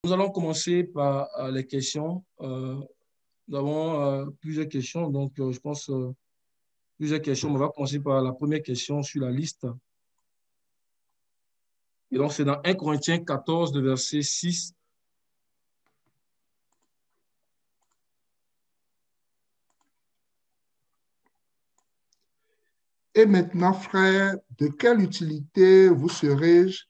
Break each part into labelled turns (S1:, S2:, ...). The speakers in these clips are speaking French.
S1: Nous allons commencer par les questions. Nous avons plusieurs questions, donc je pense plusieurs questions. On va commencer par la première question sur la liste. Et donc, c'est dans 1 Corinthiens 14, de verset 6.
S2: Et maintenant, frères, de quelle utilité vous serais-je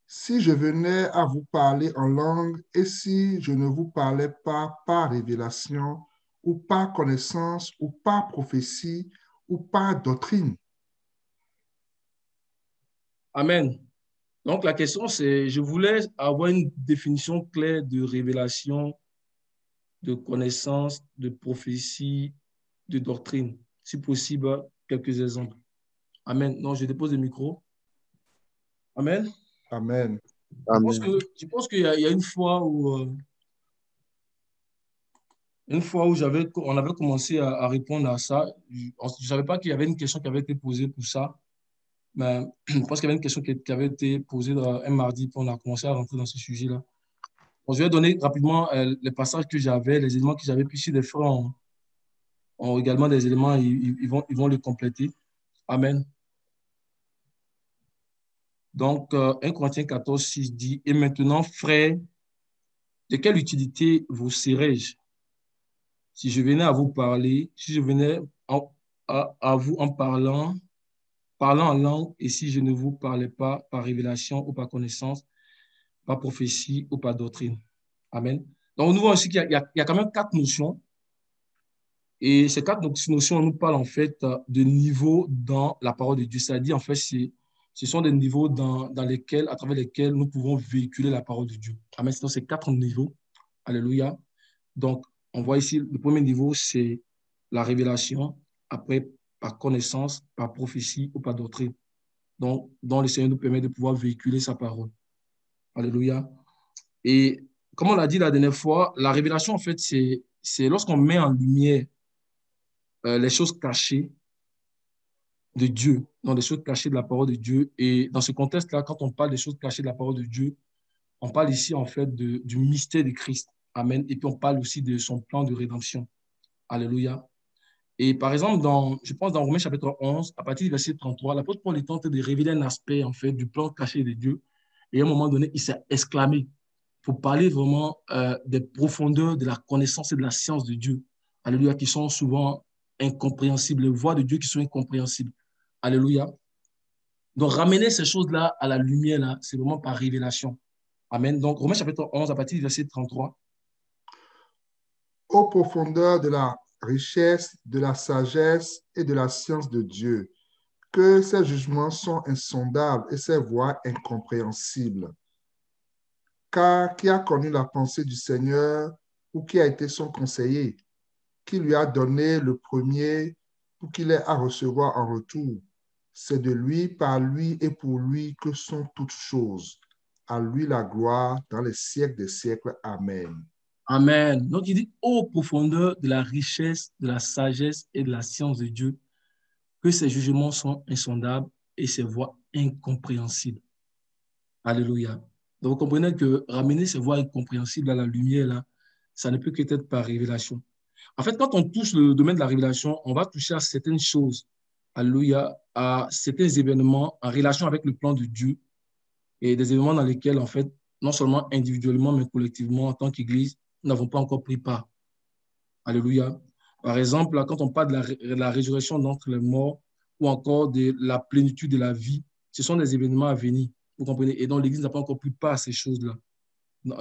S2: si je venais à vous parler en langue et si je ne vous parlais pas par révélation ou par connaissance ou par prophétie ou par doctrine?
S1: Amen. Donc, la question, c'est, je voulais avoir une définition claire de révélation, de connaissance, de prophétie, de doctrine. Si possible, quelques exemples. Amen. Donc, je dépose le micro. Amen.
S2: Amen.
S3: Amen.
S1: Je pense qu'il y a une fois où on avait commencé à répondre à ça. Je ne savais pas qu'il y avait une question qui avait été posée pour ça, mais je pense qu'il y avait une question qui avait été posée un mardi, puis on a commencé à rentrer dans ce sujet-là. Bon, je vais donner rapidement les passages que j'avais, les éléments que j'avais, puis si des frères ont également des éléments, ils vont les compléter. Amen. Donc, 1 Corinthiens 14, 6 dit, « Et maintenant, frères, de quelle utilité vous serais-je si je venais à vous parler, si je venais à vous en parlant en langue, et si je ne vous parlais pas par révélation ou par connaissance, par prophétie ou par doctrine. » Amen. Donc, nous voyons aussi qu'il y a quand même quatre notions. Et ces quatre notions nous parlent en fait de niveaux dans la parole de Dieu. C'est-à-dire, en fait, ce sont des niveaux à travers lesquels nous pouvons véhiculer la parole de Dieu. Amen. C'est dans ces quatre niveaux. Alléluia. Donc, on voit ici, le premier niveau, c'est la révélation. Après, par connaissance, par prophétie ou par doctrine. Donc, dont le Seigneur nous permet de pouvoir véhiculer sa parole. Alléluia. Et comme on l'a dit la dernière fois, la révélation, en fait, c'est lorsqu'on met en lumière les choses cachées de Dieu, dans les choses cachées de la parole de Dieu. Et dans ce contexte-là, quand on parle des choses cachées de la parole de Dieu, on parle ici, en fait, du mystère de Christ. Amen. Et puis, on parle aussi de son plan de rédemption. Alléluia. Et par exemple, je pense dans Romains chapitre 11, à partir du verset 33, l'apôtre Paul est en train de révéler un aspect, en fait, du plan caché de Dieu. Et à un moment donné, il s'est exclamé pour parler vraiment des profondeurs de la connaissance et de la science de Dieu. Alléluia, qui sont souvent incompréhensibles, les voies de Dieu qui sont incompréhensibles. Alléluia. Donc, ramener ces choses-là à la lumière, là, c'est vraiment par révélation. Amen. Donc, Romains chapitre 11, à partir du verset 33.
S2: Aux profondeurs de la richesse, de la sagesse et de la science de Dieu, que ses jugements sont insondables et ses voies incompréhensibles. Car qui a connu la pensée du Seigneur ou qui a été son conseiller, qui lui a donné le premier pour qu'il ait à recevoir en retour? C'est de lui, par lui et pour lui que sont toutes choses. À lui la gloire dans les siècles des siècles. Amen.
S1: Amen. Donc, il dit, ô profondeur de la richesse, de la sagesse et de la science de Dieu, que ses jugements sont insondables et ses voies incompréhensibles. Alléluia. Donc, vous comprenez que ramener ces voies incompréhensibles à la lumière, là, ça ne peut qu'être par révélation. En fait, quand on touche le domaine de la révélation, on va toucher à certaines choses, alléluia, à certains événements en relation avec le plan de Dieu et des événements dans lesquels, en fait, non seulement individuellement, mais collectivement, en tant qu'Église, nous n'avons pas encore pris part. Alléluia. Par exemple, quand on parle de la résurrection d'entre les morts ou encore de la plénitude de la vie, ce sont des événements à venir. Vous comprenez? Et donc, l'Église n'a pas encore pris part à ces choses-là.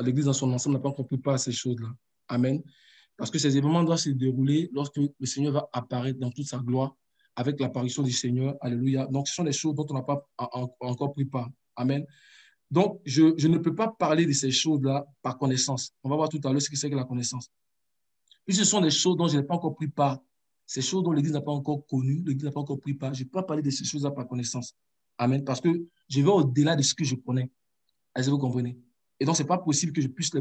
S1: L'Église dans son ensemble n'a pas encore pris part à ces choses-là. Amen. Parce que ces événements doivent se dérouler lorsque le Seigneur va apparaître dans toute sa gloire avec l'apparition du Seigneur. Alléluia. Donc, ce sont des choses dont on n'a pas encore pris part. Amen. Donc, je ne peux pas parler de ces choses-là par connaissance. On va voir tout à l'heure ce que c'est que la connaissance. Et ce sont des choses dont je n'ai pas encore pris part. Ces choses dont l'Église n'a pas encore connu, l'Église n'a pas encore pris part. Je ne peux pas parler de ces choses-là par connaissance. Amen. Parce que je vais au-delà de ce que je connais. Est-ce que vous comprenez? Et donc, ce n'est pas possible que je puisse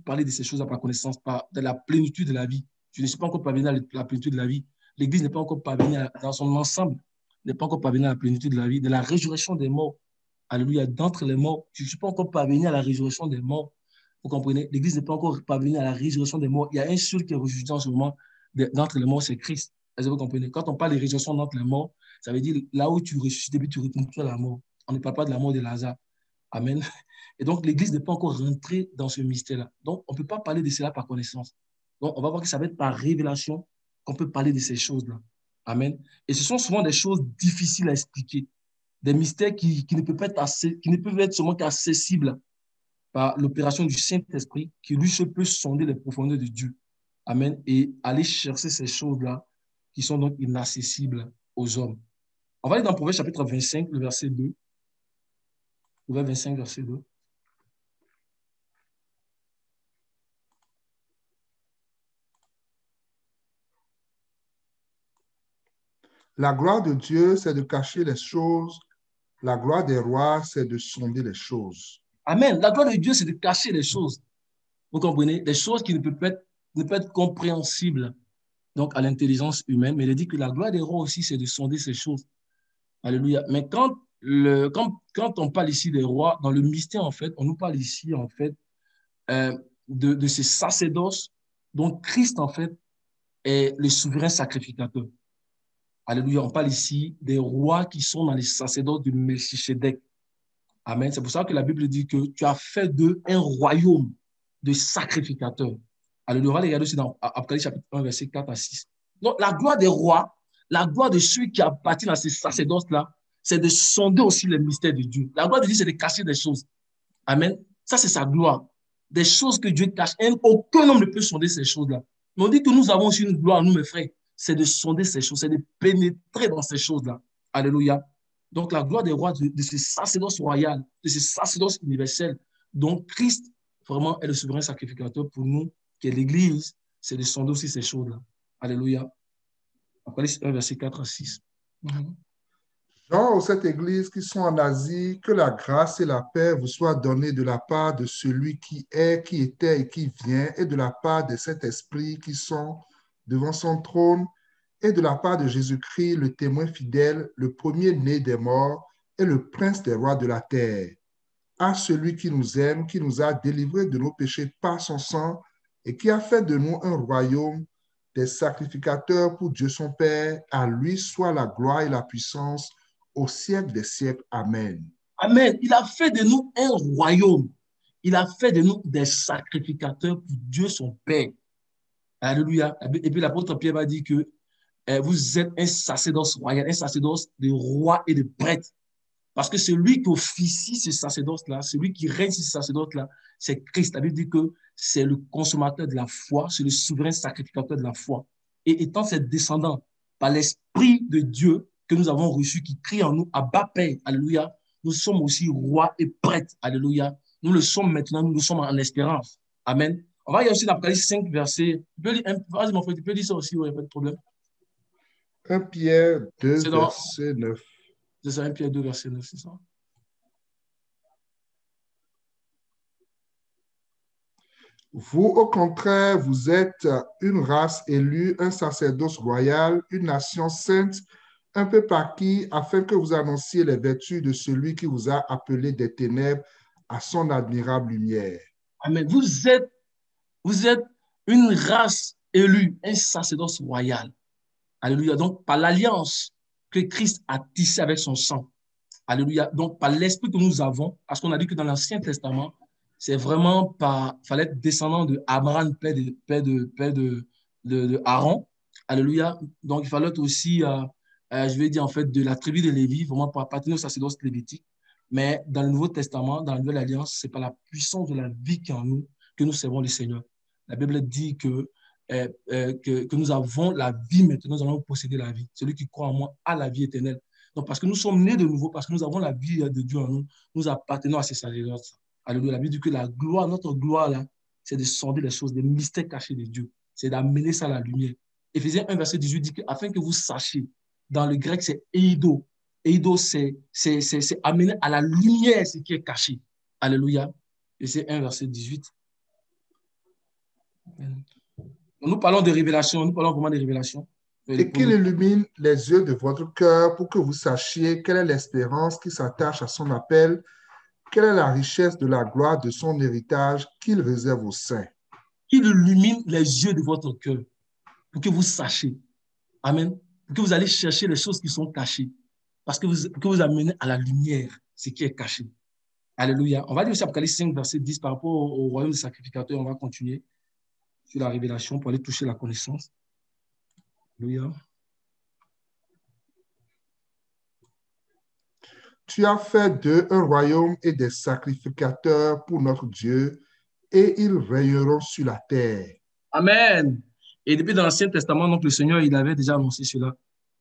S1: parler de ces choses-là par connaissance, de la plénitude de la vie. Je ne suis pas encore parvenu à la plénitude de la vie. L'Église n'est pas encore parvenue dans son ensemble, n'est pas encore parvenue à la plénitude de la vie, de la résurrection des morts. Alléluia, d'entre les morts. Je ne suis pas encore parvenu à la résurrection des morts. Vous comprenez? L'Église n'est pas encore parvenue à la résurrection des morts. Il y a un seul qui est ressuscité en ce moment d'entre les morts, c'est Christ. Est-ce que vous comprenez? Quand on parle de résurrection d'entre les morts, ça veut dire là où tu ressuscites et puis tu retournes plus à la mort. On ne parle pas de la mort de Lazare. Amen. Et donc, l'Église n'est pas encore rentrée dans ce mystère-là. Donc, on ne peut pas parler de cela par connaissance. Donc, on va voir que ça va être par révélation qu'on peut parler de ces choses-là. Amen. Et ce sont souvent des choses difficiles à expliquer, des mystères qui ne peuvent être qui ne peuvent être seulement qu'accessibles par l'opération du Saint-Esprit, qui lui seul peut sonder les profondeurs de Dieu. Amen. Et aller chercher ces choses-là qui sont donc inaccessibles aux hommes. On va aller dans Proverbe chapitre 25, le verset 2. Proverbe 25, verset 2.
S2: La gloire de Dieu, c'est de cacher les choses. La gloire des rois, c'est de sonder les choses.
S1: Amen. La gloire de Dieu, c'est de cacher les choses. Vous comprenez? Des choses qui ne peuvent être compréhensibles donc à l'intelligence humaine. Mais il dit que la gloire des rois aussi, c'est de sonder ces choses. Alléluia. Mais quand on parle ici des rois, dans le mystère, en fait, on nous parle ici, en fait, de ces sacerdoces dont Christ, en fait, est le souverain sacrificateur. Alléluia. On parle ici des rois qui sont dans les sacerdoces de Melchisedec. Amen. C'est pour ça que la Bible dit que tu as fait d'eux un royaume de sacrificateurs. Alléluia. On va regarder aussi dans Apocalypse chapitre 1, verset 4 à 6. Donc, la gloire des rois, la gloire de ceux qui appartiennent à ces sacerdoces-là, c'est de sonder aussi les mystères de Dieu. La gloire de Dieu, c'est de cacher des choses. Amen. Ça, c'est sa gloire. Des choses que Dieu cache. Aucun homme ne peut sonder ces choses-là. Mais on dit que nous avons aussi une gloire, nous, mes frères. C'est de sonder ces choses, c'est de pénétrer dans ces choses-là. Alléluia. Donc, la gloire des rois, de ces sacerdoces royales, de ces sacerdoces universels, dont Christ, vraiment, est le souverain sacrificateur pour nous, qui est l'Église, c'est de sonder aussi ces choses-là. Alléluia. Apocalypse 1, verset 4 à 6.
S2: Gens aux sept églises qui sont en Asie, que la grâce et la paix vous soient données de la part de celui qui est, qui était et qui vient, et de la part de cet esprit qui sont devant son trône, et de la part de Jésus-Christ, le témoin fidèle, le premier-né des morts et le prince des rois de la terre. À celui qui nous aime, qui nous a délivrés de nos péchés par son sang, et qui a fait de nous un royaume des sacrificateurs pour Dieu son Père, à lui soit la gloire et la puissance au siècle des siècles. Amen.
S1: Amen. Il a fait de nous un royaume. Il a fait de nous des sacrificateurs pour Dieu son Père. Alléluia. Et puis l'apôtre Pierre va dire que vous êtes un sacerdoce royal, un sacerdoce de rois et de prêtres. Parce que celui qui officie ce sacerdoce-là, celui qui règne ce sacerdoce-là, c'est Christ. La Bible dit que c'est le consommateur de la foi, c'est le souverain sacrificateur de la foi. Et étant ses descendants par l'Esprit de Dieu que nous avons reçu, qui crie en nous, Abba Père, alléluia, nous sommes aussi rois et prêtres, alléluia. Nous le sommes maintenant, nous le sommes en espérance. Amen. On va y aller aussi dans l'Apocalypse 5, verset. Vas-y, mon frère, tu peux dire ça aussi, il n'y a pas de problème.
S2: 1 Pierre 2,
S1: C'est dans
S2: verset 9.
S1: c'est ça, 1 Pierre 2, verset 9, c'est ça.
S2: Vous, au contraire, vous êtes une race élue, un sacerdoce royal, une nation sainte, un peuple acquis, afin que vous annonciez les vertus de celui qui vous a appelé des ténèbres à son admirable lumière.
S1: Amen. Vous êtes une race élue, un sacerdoce royal. Alléluia. Donc, par l'alliance que Christ a tissée avec son sang. Alléluia. Donc, par l'esprit que nous avons, parce qu'on a dit que dans l'Ancien Testament, c'est vraiment par, fallait être descendant de Abraham, père de Aaron. Alléluia. Donc, il fallait être aussi, je vais dire en fait, de la tribu de Lévi, vraiment pour appartenir au sacerdoce lévitique. Mais dans le Nouveau Testament, dans la Nouvelle Alliance, c'est par la puissance de la vie qui est en nous que nous servons le Seigneur. La Bible dit que nous avons la vie maintenant, nous allons posséder la vie. Celui qui croit en moi a la vie éternelle. Donc, parce que nous sommes nés de nouveau, parce que nous avons la vie de Dieu en nous, nous appartenons à ces sacerdotes. Alléluia. La Bible dit que la gloire, notre gloire, là, c'est de sonder les choses, des mystères cachés de Dieu. C'est d'amener ça à la lumière. Éphésiens 1, verset 18 dit que, afin que vous sachiez, dans le grec, c'est eido. Eido, c'est amener à la lumière ce qui est caché. Alléluia. Éphésiens 1, verset 18. Nous parlons de révélation. Nous parlons vraiment de révélation.
S2: Et qu'il illumine les yeux de votre cœur pour que vous sachiez quelle est l'espérance qui s'attache à son appel, Quelle est la richesse de la gloire de son héritage qu'il réserve aux saints?
S1: Il illumine les yeux de votre cœur pour que vous sachiez. Amen. Pour que vous allez chercher les choses qui sont cachées. Parce que vous amenez à la lumière ce qui est caché. Alléluia. On va lire aussi Apocalypse 5, verset 10 par rapport au royaume des sacrificateurs. On va continuer sur la révélation pour aller toucher la connaissance. Alléluia.
S2: Tu as fait d'eux un royaume et des sacrificateurs pour notre Dieu, et ils régneront sur la terre.
S1: Amen. Et depuis dans l'Ancien Testament, donc le Seigneur, il avait déjà annoncé cela.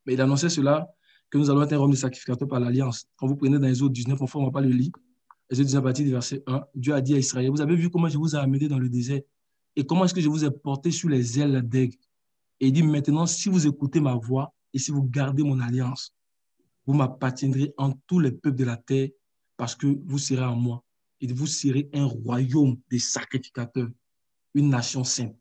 S1: Mais il annonçait cela, que nous allons être un royaume de sacrificateurs par l'Alliance. Quand vous prenez dans Exode 19, on ne va pas le lire. Exode 19, à partir du verset 1, Dieu a dit à Israël, vous avez vu comment je vous ai amené dans le désert et comment est-ce que je vous ai porté sur les ailes d'aigle. Et il dit maintenant, si vous écoutez ma voix et si vous gardez mon alliance, vous m'appartiendrez en tous les peuples de la terre parce que vous serez en moi. Et vous serez un royaume des sacrificateurs, une nation sainte.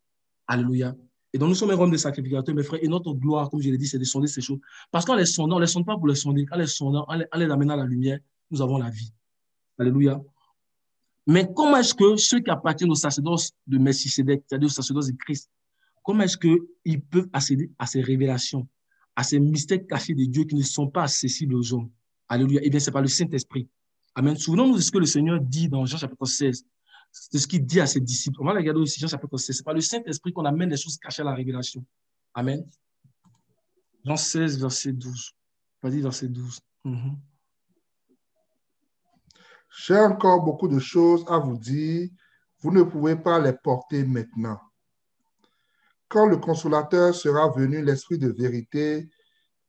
S1: Alléluia. Et donc, nous sommes un royaume des sacrificateurs, mes frères, et notre gloire, comme je l'ai dit, c'est de sonder ces choses. Parce qu'en les sondant, on ne les sonde pas pour les sonder. En les sondant, en les amenant à la lumière, nous avons la vie. Alléluia. Mais comment est-ce que ceux qui appartiennent au sacerdoce de Melchisédek, c'est-à-dire au sacerdoce de Christ, comment est-ce qu'ils peuvent accéder à ces révélations, à ces mystères cachés de Dieu qui ne sont pas accessibles aux hommes? Alléluia. Eh bien, c'est par le Saint-Esprit. Amen. Souvenons-nous de ce que le Seigneur dit dans Jean chapitre 16. C'est ce qu'il dit à ses disciples. On va regarder aussi Jean chapitre 16. C'est par le Saint-Esprit qu'on amène les choses cachées à la révélation. Amen. Jean 16, verset 12. Vas-y, verset 12.
S2: J'ai encore beaucoup de choses à vous dire. Vous ne pouvez pas les porter maintenant. Quand le consolateur sera venu, l'Esprit de vérité,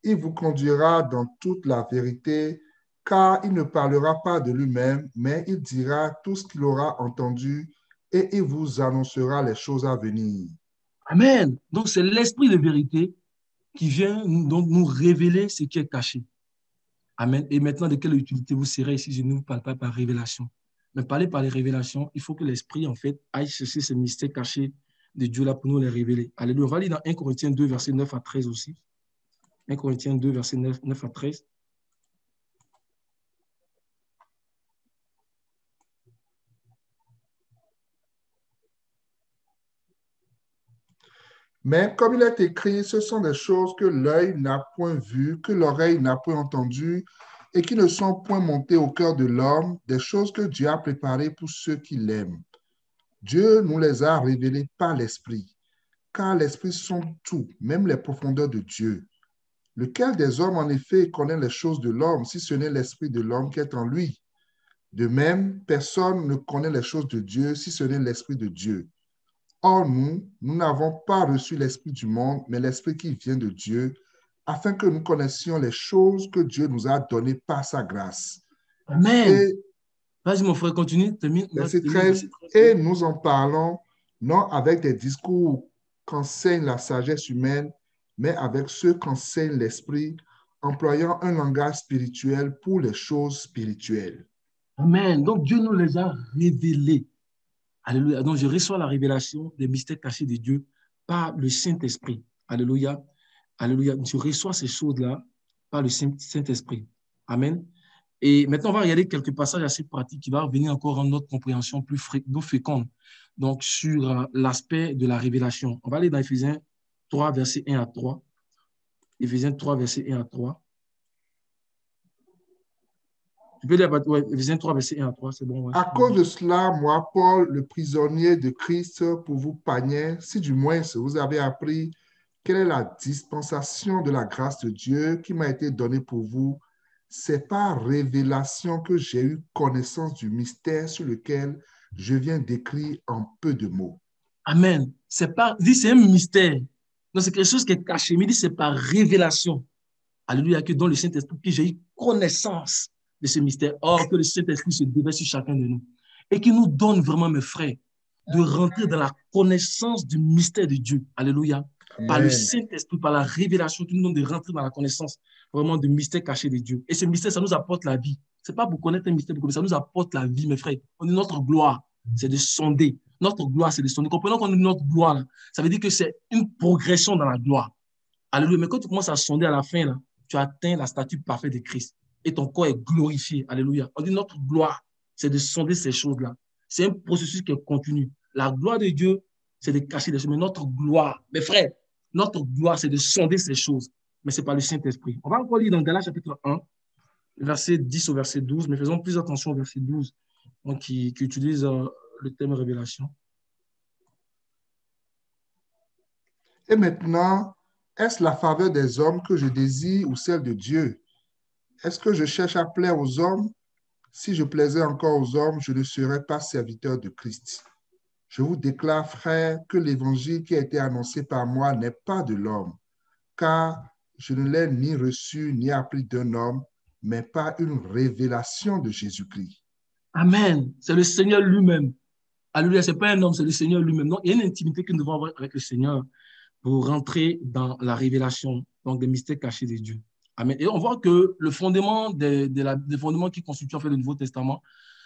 S2: il vous conduira dans toute la vérité, car il ne parlera pas de lui-même, mais il dira tout ce qu'il aura entendu et il vous annoncera les choses à venir.
S1: Amen. Donc, c'est l'Esprit de vérité qui vient donc nous révéler ce qui est caché. Amen. Et maintenant, de quelle utilité vous serez si je ne vous parle pas par révélation? Mais parler par les révélations, il faut que l'Esprit, en fait, aille chercher ces mystères cachés de Dieu là pour nous les révéler. Alléluia. On va lire dans 1 Corinthiens 2, verset 9 à 13 aussi. 1 Corinthiens 2, verset 9 à 13.
S2: Mais comme il est écrit, ce sont des choses que l'œil n'a point vues, que l'oreille n'a point entendues, et qui ne sont point montées au cœur de l'homme, des choses que Dieu a préparées pour ceux qui l'aiment. Dieu nous les a révélées par l'Esprit, car l'Esprit sonde tout, même les profondeurs de Dieu. Lequel des hommes, en effet, connaît les choses de l'homme, si ce n'est l'Esprit de l'homme qui est en lui? De même, personne ne connaît les choses de Dieu, si ce n'est l'Esprit de Dieu. Or, nous n'avons pas reçu l'Esprit du monde, mais l'Esprit qui vient de Dieu, afin que nous connaissions les choses que Dieu nous a données par sa grâce.
S1: Amen.
S2: Et,
S1: vas-y, mon frère, continue.
S2: verset 13, et nous en parlons non avec des discours qu'enseigne la sagesse humaine, mais avec ceux qu'enseigne l'Esprit, employant un langage spirituel pour les choses spirituelles.
S1: Amen. Donc, Dieu nous les a révélés. Alléluia. Donc, je reçois la révélation des mystères cachés de Dieu par le Saint-Esprit. Alléluia. Alléluia. Je reçois ces choses-là par le Saint-Esprit. Amen. Et maintenant, on va regarder quelques passages assez pratiques qui vont venir encore rendre notre compréhension plus féconde. Donc, sur l'aspect de la révélation. On va aller dans Éphésiens 3, versets 1 à 3. Éphésiens 3, versets 1 à 3. Tu peux lire, ouais, Éphésiens 3, versets 1 à 3, c'est bon. Ouais.
S2: À cause de cela, moi, Paul, le prisonnier de Christ, pour vous panier, si du moins vous avez appris quelle est la dispensation de la grâce de Dieu qui m'a été donnée pour vous, c'est par révélation que j'ai eu connaissance du mystère sur lequel je viens d'écrire en peu de mots.
S1: Amen. C'est un mystère. Donc, c'est quelque chose qui est caché. Mais il dit, c'est par révélation. Alléluia, que dans le Saint-Esprit, que j'ai eu connaissance de ce mystère. Or, que le Saint-Esprit se déverse sur chacun de nous. Et qui nous donne vraiment, mes frères, de rentrer dans la connaissance du mystère de Dieu. Alléluia. Amen. Par le Saint-Esprit, par la révélation qui nous donne de rentrer dans la connaissance vraiment du mystère caché de Dieu. Et ce mystère, ça nous apporte la vie. Ce n'est pas pour connaître un mystère, mais ça nous apporte la vie, mes frères. On est notre gloire, c'est de sonder. Notre gloire, c'est de sonder. Comprenons qu'on est notre gloire, là. Ça veut dire que c'est une progression dans la gloire. Alléluia. Mais quand tu commences à sonder à la fin, là, tu atteins la statue parfaite de Christ. Et ton corps est glorifié. Alléluia. On dit notre gloire, c'est de sonder ces choses-là. C'est un processus qui est continu. La gloire de Dieu, c'est de cacher des choses. Mais notre gloire, mes frères, notre gloire, c'est de sonder ces choses. Mais ce n'est pas le Saint-Esprit. On va encore lire dans Galates chapitre 1, verset 10 au verset 12, mais faisons plus attention au verset 12, donc, qui utilise le thème révélation.
S2: Et maintenant, est-ce la faveur des hommes que je désire ou celle de Dieu? Est-ce que je cherche à plaire aux hommes? Si je plaisais encore aux hommes, je ne serais pas serviteur de Christ. Je vous déclare, frères, que l'évangile qui a été annoncé par moi n'est pas de l'homme, car je ne l'ai ni reçu ni appris d'un homme, mais par une révélation de Jésus-Christ.
S1: Amen. C'est le Seigneur lui-même. Alléluia, ce n'est pas un homme, c'est le Seigneur lui-même. Donc, il y a une intimité que nous devons avoir avec le Seigneur pour rentrer dans la révélation, donc des mystères cachés de Dieu. Amen. Et on voit que le fondement des fondements qui constituent en fait le Nouveau Testament,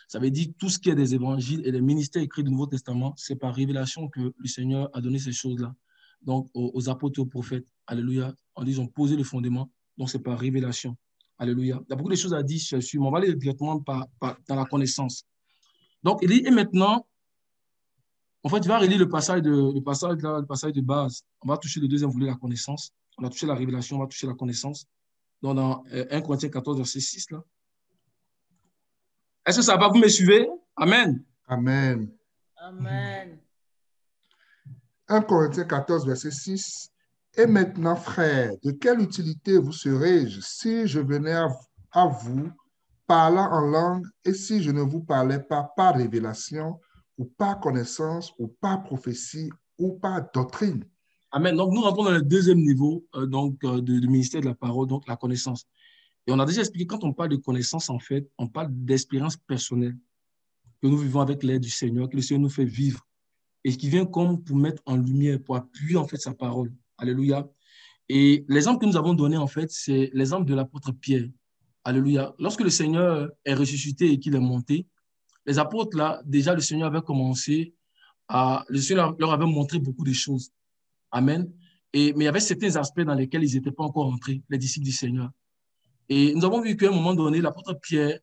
S1: ça veut dire tout ce qui est des évangiles et des ministères écrits du Nouveau Testament, c'est par révélation que le Seigneur a donné ces choses-là. Donc, aux apôtres et aux prophètes, alléluia, ils ont posé le fondement, donc c'est par révélation. Alléluia. Il y a beaucoup de choses à dire sur, mais on va aller directement dans la connaissance. Donc, il dit, et maintenant, en fait, tu vas relire le passage de base. On va toucher le deuxième volet, la connaissance. On a touché la révélation, on va toucher la connaissance. Donc, dans 1 Corinthiens 14, verset 6, là. Est-ce que ça va? Vous me suivez? Amen.
S2: Amen.
S3: Amen.
S2: 1 Corinthiens 14, verset 6. Et maintenant, frères, de quelle utilité vous serais-je si je venais à vous parlant en langue et si je ne vous parlais pas par révélation ou par connaissance ou par prophétie ou par doctrine?
S1: Amen. Donc, nous rentrons dans le deuxième niveau du ministère de la parole, donc la connaissance. Et on a déjà expliqué, quand on parle de connaissance, en fait, on parle d'expérience personnelle que nous vivons avec l'aide du Seigneur, que le Seigneur nous fait vivre et qui vient comme pour mettre en lumière, pour appuyer en fait sa parole. Alléluia. Et l'exemple que nous avons donné, en fait, c'est l'exemple de l'apôtre Pierre. Alléluia. Lorsque le Seigneur est ressuscité et qu'il est monté, les apôtres, là, déjà, le Seigneur avait commencé le Seigneur leur avait montré beaucoup de choses. Amen. Mais il y avait certains aspects dans lesquels ils n'étaient pas encore entrés, les disciples du Seigneur. Et nous avons vu qu'à un moment donné, l'apôtre Pierre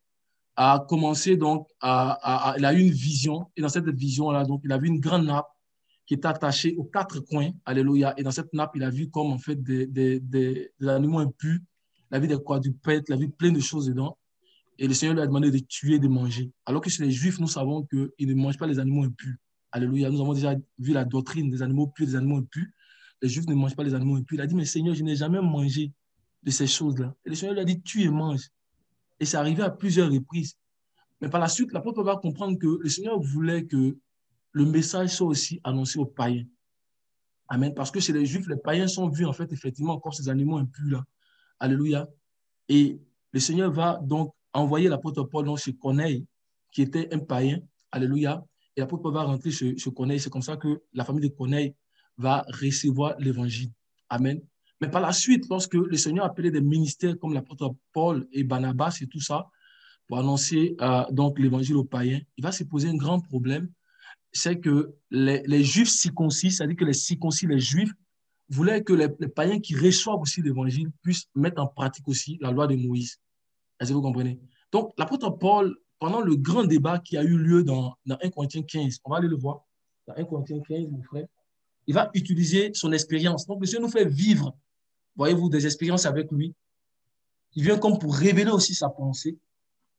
S1: a commencé donc il a eu une vision. Et dans cette vision-là, donc, il a vu une grande nappe qui était attachée aux quatre coins. Alléluia. Et dans cette nappe, il a vu comme en fait des animaux impurs. Il a vu des quadrupèdes, il a vu plein de choses dedans. Et le Seigneur lui a demandé de tuer, de manger. Alors que chez les Juifs, nous savons qu'ils ne mangent pas les animaux impurs. Alléluia. Nous avons déjà vu la doctrine des animaux purs, des animaux impurs. Les Juifs ne mangent pas les animaux impurs. Il a dit, mais Seigneur, je n'ai jamais mangé de ces choses-là. Et le Seigneur lui a dit, tue et mange. Et c'est arrivé à plusieurs reprises. Mais par la suite, l'apôtre va comprendre que le Seigneur voulait que le message soit aussi annoncé aux païens. Amen. Parce que chez les Juifs, les païens sont vus en fait effectivement comme ces animaux impurs-là. Alléluia. Et le Seigneur va donc envoyer l'apôtre Paul chez Corneille, qui était un païen. Alléluia. Et l'apôtre Paul va rentrer chez Corneille. C'est comme ça que la famille de Corneille va recevoir l'évangile. Amen. Mais par la suite, lorsque le Seigneur appelait des ministères comme l'apôtre Paul et Barnabas et tout ça, pour annoncer donc l'évangile aux païens, il va se poser un grand problème. C'est que les Juifs circoncis, c'est-à-dire que les circoncis, les Juifs, voulaient que les païens qui reçoivent aussi l'évangile puissent mettre en pratique aussi la loi de Moïse. Est-ce que vous comprenez? Donc, l'apôtre Paul, pendant le grand débat qui a eu lieu dans 1 Corinthiens 15, on va aller le voir, dans 1 Corinthiens 15, mon frère, il va utiliser son expérience. Donc, le Seigneur nous fait vivre, voyez-vous, des expériences avec lui. Il vient comme pour révéler aussi sa pensée.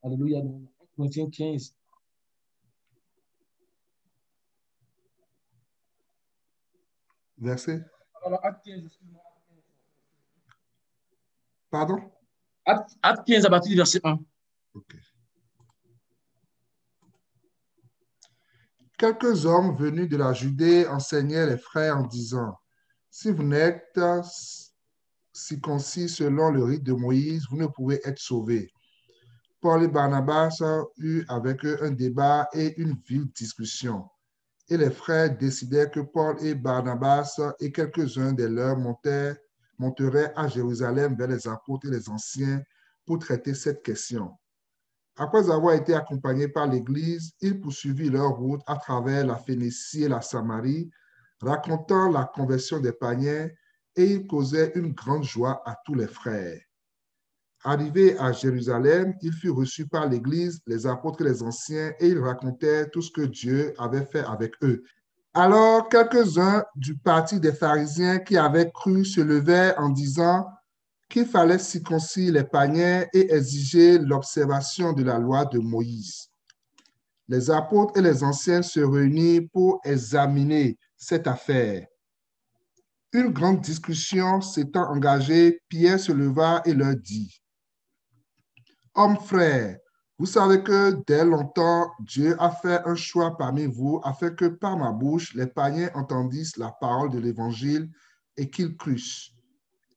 S1: Alléluia, dans 1 Corinthiens 15.
S2: Verset.
S1: Alors, Acte 15, excuse-moi.
S2: Pardon?
S1: Acte 15 à partir du verset 1.
S2: Ok. Quelques hommes venus de la Judée enseignaient les frères en disant, si vous n'êtes circoncis selon le rite de Moïse, vous ne pouvez être sauvés. Paul et Barnabas eurent avec eux un débat et une vive discussion. Et les frères décidèrent que Paul et Barnabas et quelques-uns des leurs monteraient à Jérusalem vers les apôtres et les anciens pour traiter cette question. Après avoir été accompagnés par l'Église, ils poursuivirent leur route à travers la Phénicie et la Samarie, racontant la conversion des païens, et ils causaient une grande joie à tous les frères. Arrivé à Jérusalem, il fut reçu par l'Église, les apôtres et les anciens, et il racontait tout ce que Dieu avait fait avec eux. Alors, quelques-uns du parti des pharisiens qui avaient cru se levaient en disant qu'il fallait circoncire les païens et exiger l'observation de la loi de Moïse. Les apôtres et les anciens se réunirent pour examiner cette affaire. Une grande discussion s'étant engagée, Pierre se leva et leur dit: Hommes frères, vous savez que dès longtemps, Dieu a fait un choix parmi vous afin que par ma bouche, les païens entendissent la parole de l'Évangile et qu'ils crussent.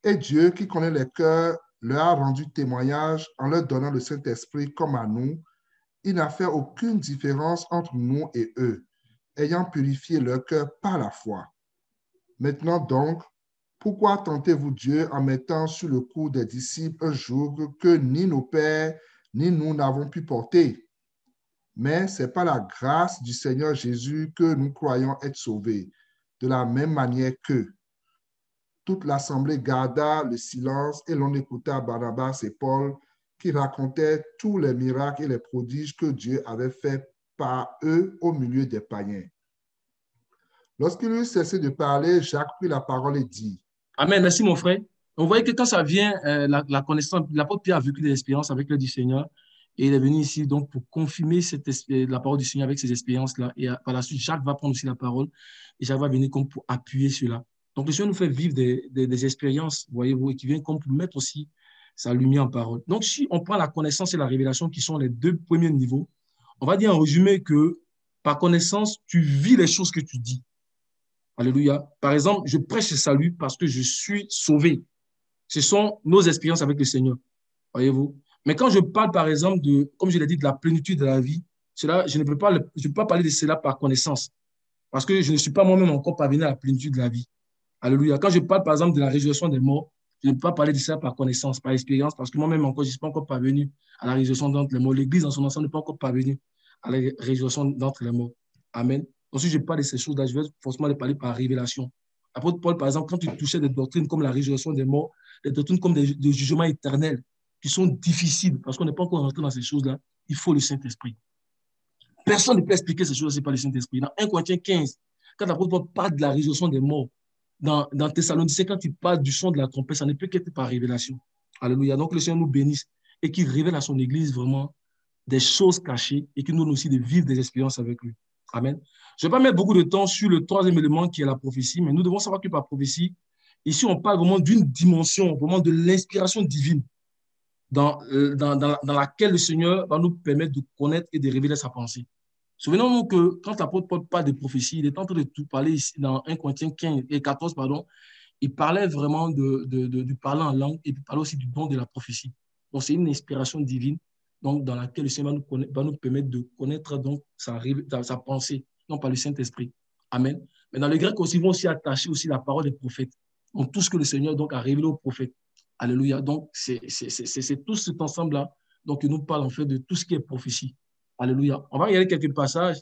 S2: Et Dieu, qui connaît les cœurs, leur a rendu témoignage en leur donnant le Saint-Esprit comme à nous. Il n'a fait aucune différence entre nous et eux, ayant purifié leur cœur par la foi. Maintenant donc, pourquoi tentez-vous Dieu en mettant sur le cou des disciples un joug que ni nos pères ni nous n'avons pu porter? Mais c'est par la grâce du Seigneur Jésus que nous croyons être sauvés, de la même manière qu'eux. Toute l'assemblée garda le silence et l'on écouta Barnabas et Paul qui racontaient tous les miracles et les prodiges que Dieu avait faits par eux au milieu des païens. Lorsqu'il eut cessé de parler, Jacques prit la parole et dit:
S1: Amen. Merci, mon frère. On voyait que quand ça vient, la connaissance, l'apôtre Pierre a vécu des expériences avec le du Seigneur et il est venu ici donc pour confirmer la parole du Seigneur avec ces expériences-là. Et par la suite, Jacques va prendre aussi la parole et Jacques va venir comme pour appuyer cela. Donc, le Seigneur nous fait vivre des expériences, voyez-vous, et qui viennent comme pour mettre aussi sa lumière en parole. Donc, si on prend la connaissance et la révélation qui sont les deux premiers niveaux, on va dire en résumé que par connaissance, tu vis les choses que tu dis. Alléluia. Par exemple, je prêche le salut parce que je suis sauvé. Ce sont nos expériences avec le Seigneur. Voyez-vous. Mais quand je parle, par exemple, comme je l'ai dit, de la plénitude de la vie, cela, je ne peux pas parler de cela par connaissance. Parce que je ne suis pas moi-même encore parvenu à la plénitude de la vie. Alléluia. Quand je parle, par exemple, de la résurrection des morts, je ne peux pas parler de cela par connaissance, par expérience, parce que moi-même encore, je ne suis pas encore parvenu à la résurrection d'entre les morts. L'Église en son ensemble n'est pas encore parvenue à la résurrection d'entre les morts. Amen. Ensuite, je parle de ces choses-là, je vais forcément les parler par révélation. L'apôtre Paul, par exemple, quand il touchait des doctrines comme la résurrection des morts, des doctrines comme des jugements éternels, qui sont difficiles, parce qu'on n'est pas encore rentré dans ces choses-là, il faut le Saint-Esprit. Personne ne peut expliquer ces choses-là, c'est pas le Saint-Esprit. Dans 1 Corinthiens 15, quand l'apôtre Paul parle de la résurrection des morts, dans Thessaloniciens, quand il parle du son de la trompette, ça ne peut qu'être par révélation. Alléluia. Donc, le Seigneur nous bénisse et qu'il révèle à son Église vraiment des choses cachées et qu'il nous donne aussi de vivre des expériences avec lui. Amen. Je ne vais pas mettre beaucoup de temps sur le troisième élément qui est la prophétie, mais nous devons savoir que par prophétie, ici, on parle vraiment d'une dimension, vraiment de l'inspiration divine dans laquelle le Seigneur va nous permettre de connaître et de révéler sa pensée. Souvenons-nous que quand l'apôtre Paul parle de prophétie, il est en train de tout parler ici dans 1 Corinthiens 15 et 14, pardon. Il parlait vraiment du parler en langue et il parlait aussi du don de la prophétie. Donc, c'est une inspiration divine donc, dans laquelle le Seigneur va nous permettre de connaître donc sa pensée, non par le Saint-Esprit. Amen. Mais dans le grec aussi, ils vont aussi attacher aussi la parole des prophètes. Donc, tout ce que le Seigneur donc, a révélé aux prophètes. Alléluia. Donc, c'est tout cet ensemble-là donc, qui nous parle en fait de tout ce qui est prophétie. Alléluia. On va regarder quelques passages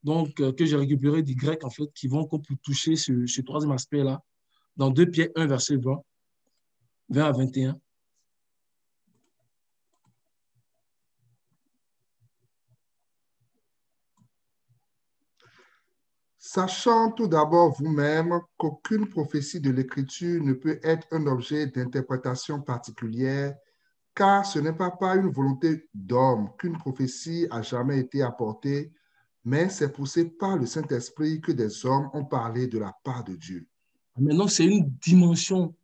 S1: donc, que j'ai récupérés du grec en fait qui vont pour toucher ce troisième aspect-là dans 2 Pierre 1, verset 20 à 21.
S2: Sachant tout d'abord vous-même qu'aucune prophétie de l'Écriture ne peut être un objet d'interprétation particulière, car ce n'est pas par une volonté d'homme qu'une prophétie a jamais été apportée, mais c'est poussé par le Saint-Esprit que des hommes ont parlé de la part de Dieu.
S1: Maintenant, c'est une dimension,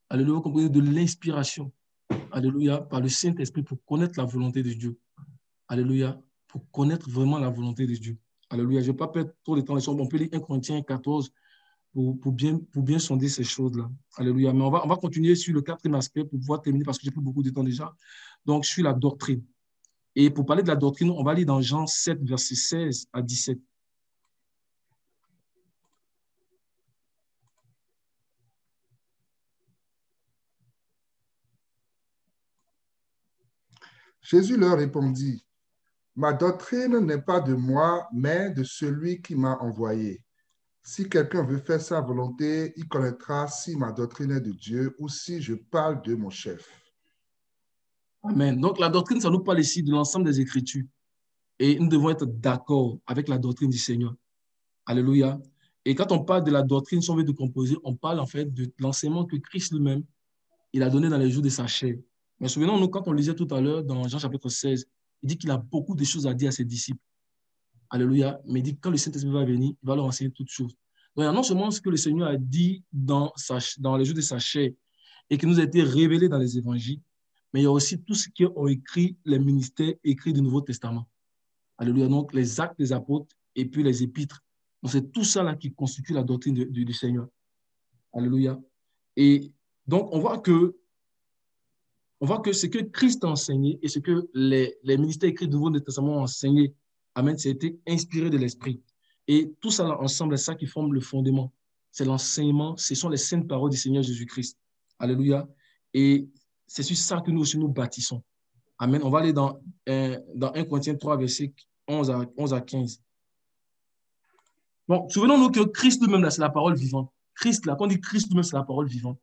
S1: alléluia, comprenez, de l'inspiration, alléluia, par le Saint-Esprit pour connaître la volonté de Dieu. Alléluia, pour connaître vraiment la volonté de Dieu. Alléluia, je ne vais pas perdre trop de temps. On peut lire 1 Corinthiens 14 pour bien sonder ces choses-là. Alléluia. Mais on va continuer sur le quatrième aspect pour pouvoir terminer parce que j'ai pris beaucoup de temps déjà. Donc, sur la doctrine. Et pour parler de la doctrine, on va lire dans Jean 7, verset 16 à 17.
S2: Jésus leur répondit: Ma doctrine n'est pas de moi, mais de celui qui m'a envoyé. Si quelqu'un veut faire sa volonté, il connaîtra si ma doctrine est de Dieu ou si je parle de mon chef.
S1: Amen. Donc, la doctrine, ça nous parle ici de l'ensemble des Écritures. Et nous devons être d'accord avec la doctrine du Seigneur. Alléluia. Et quand on parle de la doctrine, si on veut décomposer, on parle en fait de l'enseignement que Christ lui-même, il a donné dans les jours de sa chair. Mais souvenons-nous, quand on lisait tout à l'heure dans Jean chapitre 16, il dit qu'il a beaucoup de choses à dire à ses disciples. Alléluia. Mais il dit que quand le Saint-Esprit va venir, il va leur enseigner toutes choses. Donc, non seulement ce que le Seigneur a dit dans les jours de sa chair et qui nous a été révélé dans les évangiles, mais il y a aussi tout ce qu'ont écrit les ministères écrits du Nouveau Testament. Alléluia. Donc, les actes des apôtres et puis les épîtres. Donc, c'est tout ça là qui constitue la doctrine du Seigneur. Alléluia. Et donc, on voit que ce que Christ a enseigné et ce que les ministères écrits du Nouveau Testament ont enseigné, amen, c'était inspiré de l'Esprit. Et tout ça là, ensemble, c'est ça qui forme le fondement. C'est l'enseignement, ce sont les saintes paroles du Seigneur Jésus-Christ. Alléluia. Et c'est sur ça que nous aussi nous bâtissons. Amen. On va aller dans 1 Corinthiens 3, versets 11 à 15. Bon, souvenons-nous que Christ lui-même, là, c'est la parole vivante. Christ, là, quand on dit Christ lui-même, c'est la parole vivante.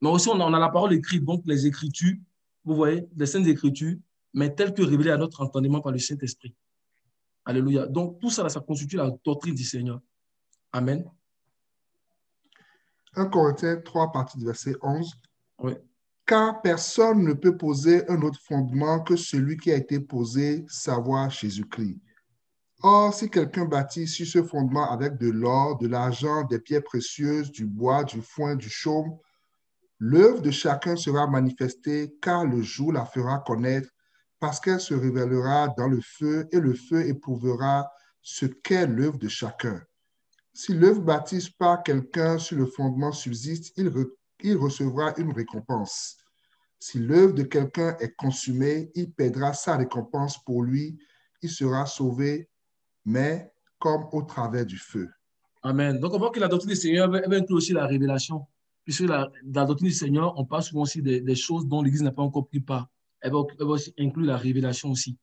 S1: Mais aussi, on a la parole écrite, donc les Écritures, vous voyez, les Saintes Écritures, mais telles que révélées à notre entendement par le Saint-Esprit. Alléluia. Donc, tout ça, là, ça constitue la doctrine du Seigneur. Amen.
S2: 1 Corinthiens 3, partie du verset 11.
S1: Oui.
S2: Car personne ne peut poser un autre fondement que celui qui a été posé, savoir Jésus-Christ. Or, si quelqu'un bâtit sur ce fondement avec de l'or, de l'argent, des pierres précieuses, du bois, du foin, du chaume, l'œuvre de chacun sera manifestée, car le jour la fera connaître, parce qu'elle se révélera dans le feu, et le feu éprouvera ce qu'est l'œuvre de chacun. Si l'œuvre bâtie par quelqu'un sur le fondement subsiste, il recevra une récompense. Si l'œuvre de quelqu'un est consumée, il perdra sa récompense pour lui, il sera sauvé, mais comme au travers du feu.
S1: Amen. Donc, on voit que la doctrine du Seigneur va inclure aussi la révélation. Puisque dans la doctrine du Seigneur, on parle souvent aussi des choses dont l'Église n'a pas encore pris part. Elle va aussi inclure la révélation aussi.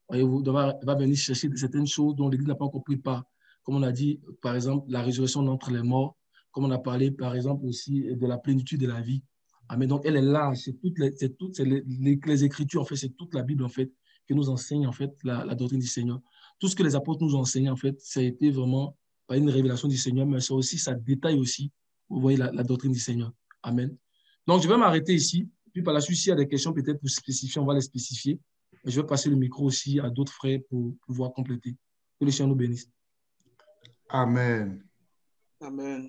S1: Voyez-vous, elle va venir chercher certaines choses dont l'Église n'a pas encore pris part. Comme on a dit, par exemple, la résurrection d'entre les morts. Comme on a parlé, par exemple, aussi de la plénitude de la vie. Amen. Donc, elle est là. C'est les Écritures, en fait, c'est toute la Bible, en fait, qui nous enseigne, en fait, la doctrine du Seigneur. Tout ce que les apôtres nous ont enseigné, en fait, ça a été vraiment pas une révélation du Seigneur, mais ça détaille aussi, vous voyez, la doctrine du Seigneur. Amen. Donc, je vais m'arrêter ici. Puis par la suite, s'il y a des questions peut-être pour spécifier, on va les spécifier. Je vais passer le micro aussi à d'autres frères pour pouvoir compléter. Que le Seigneur nous bénisse.
S2: Amen.
S3: Amen.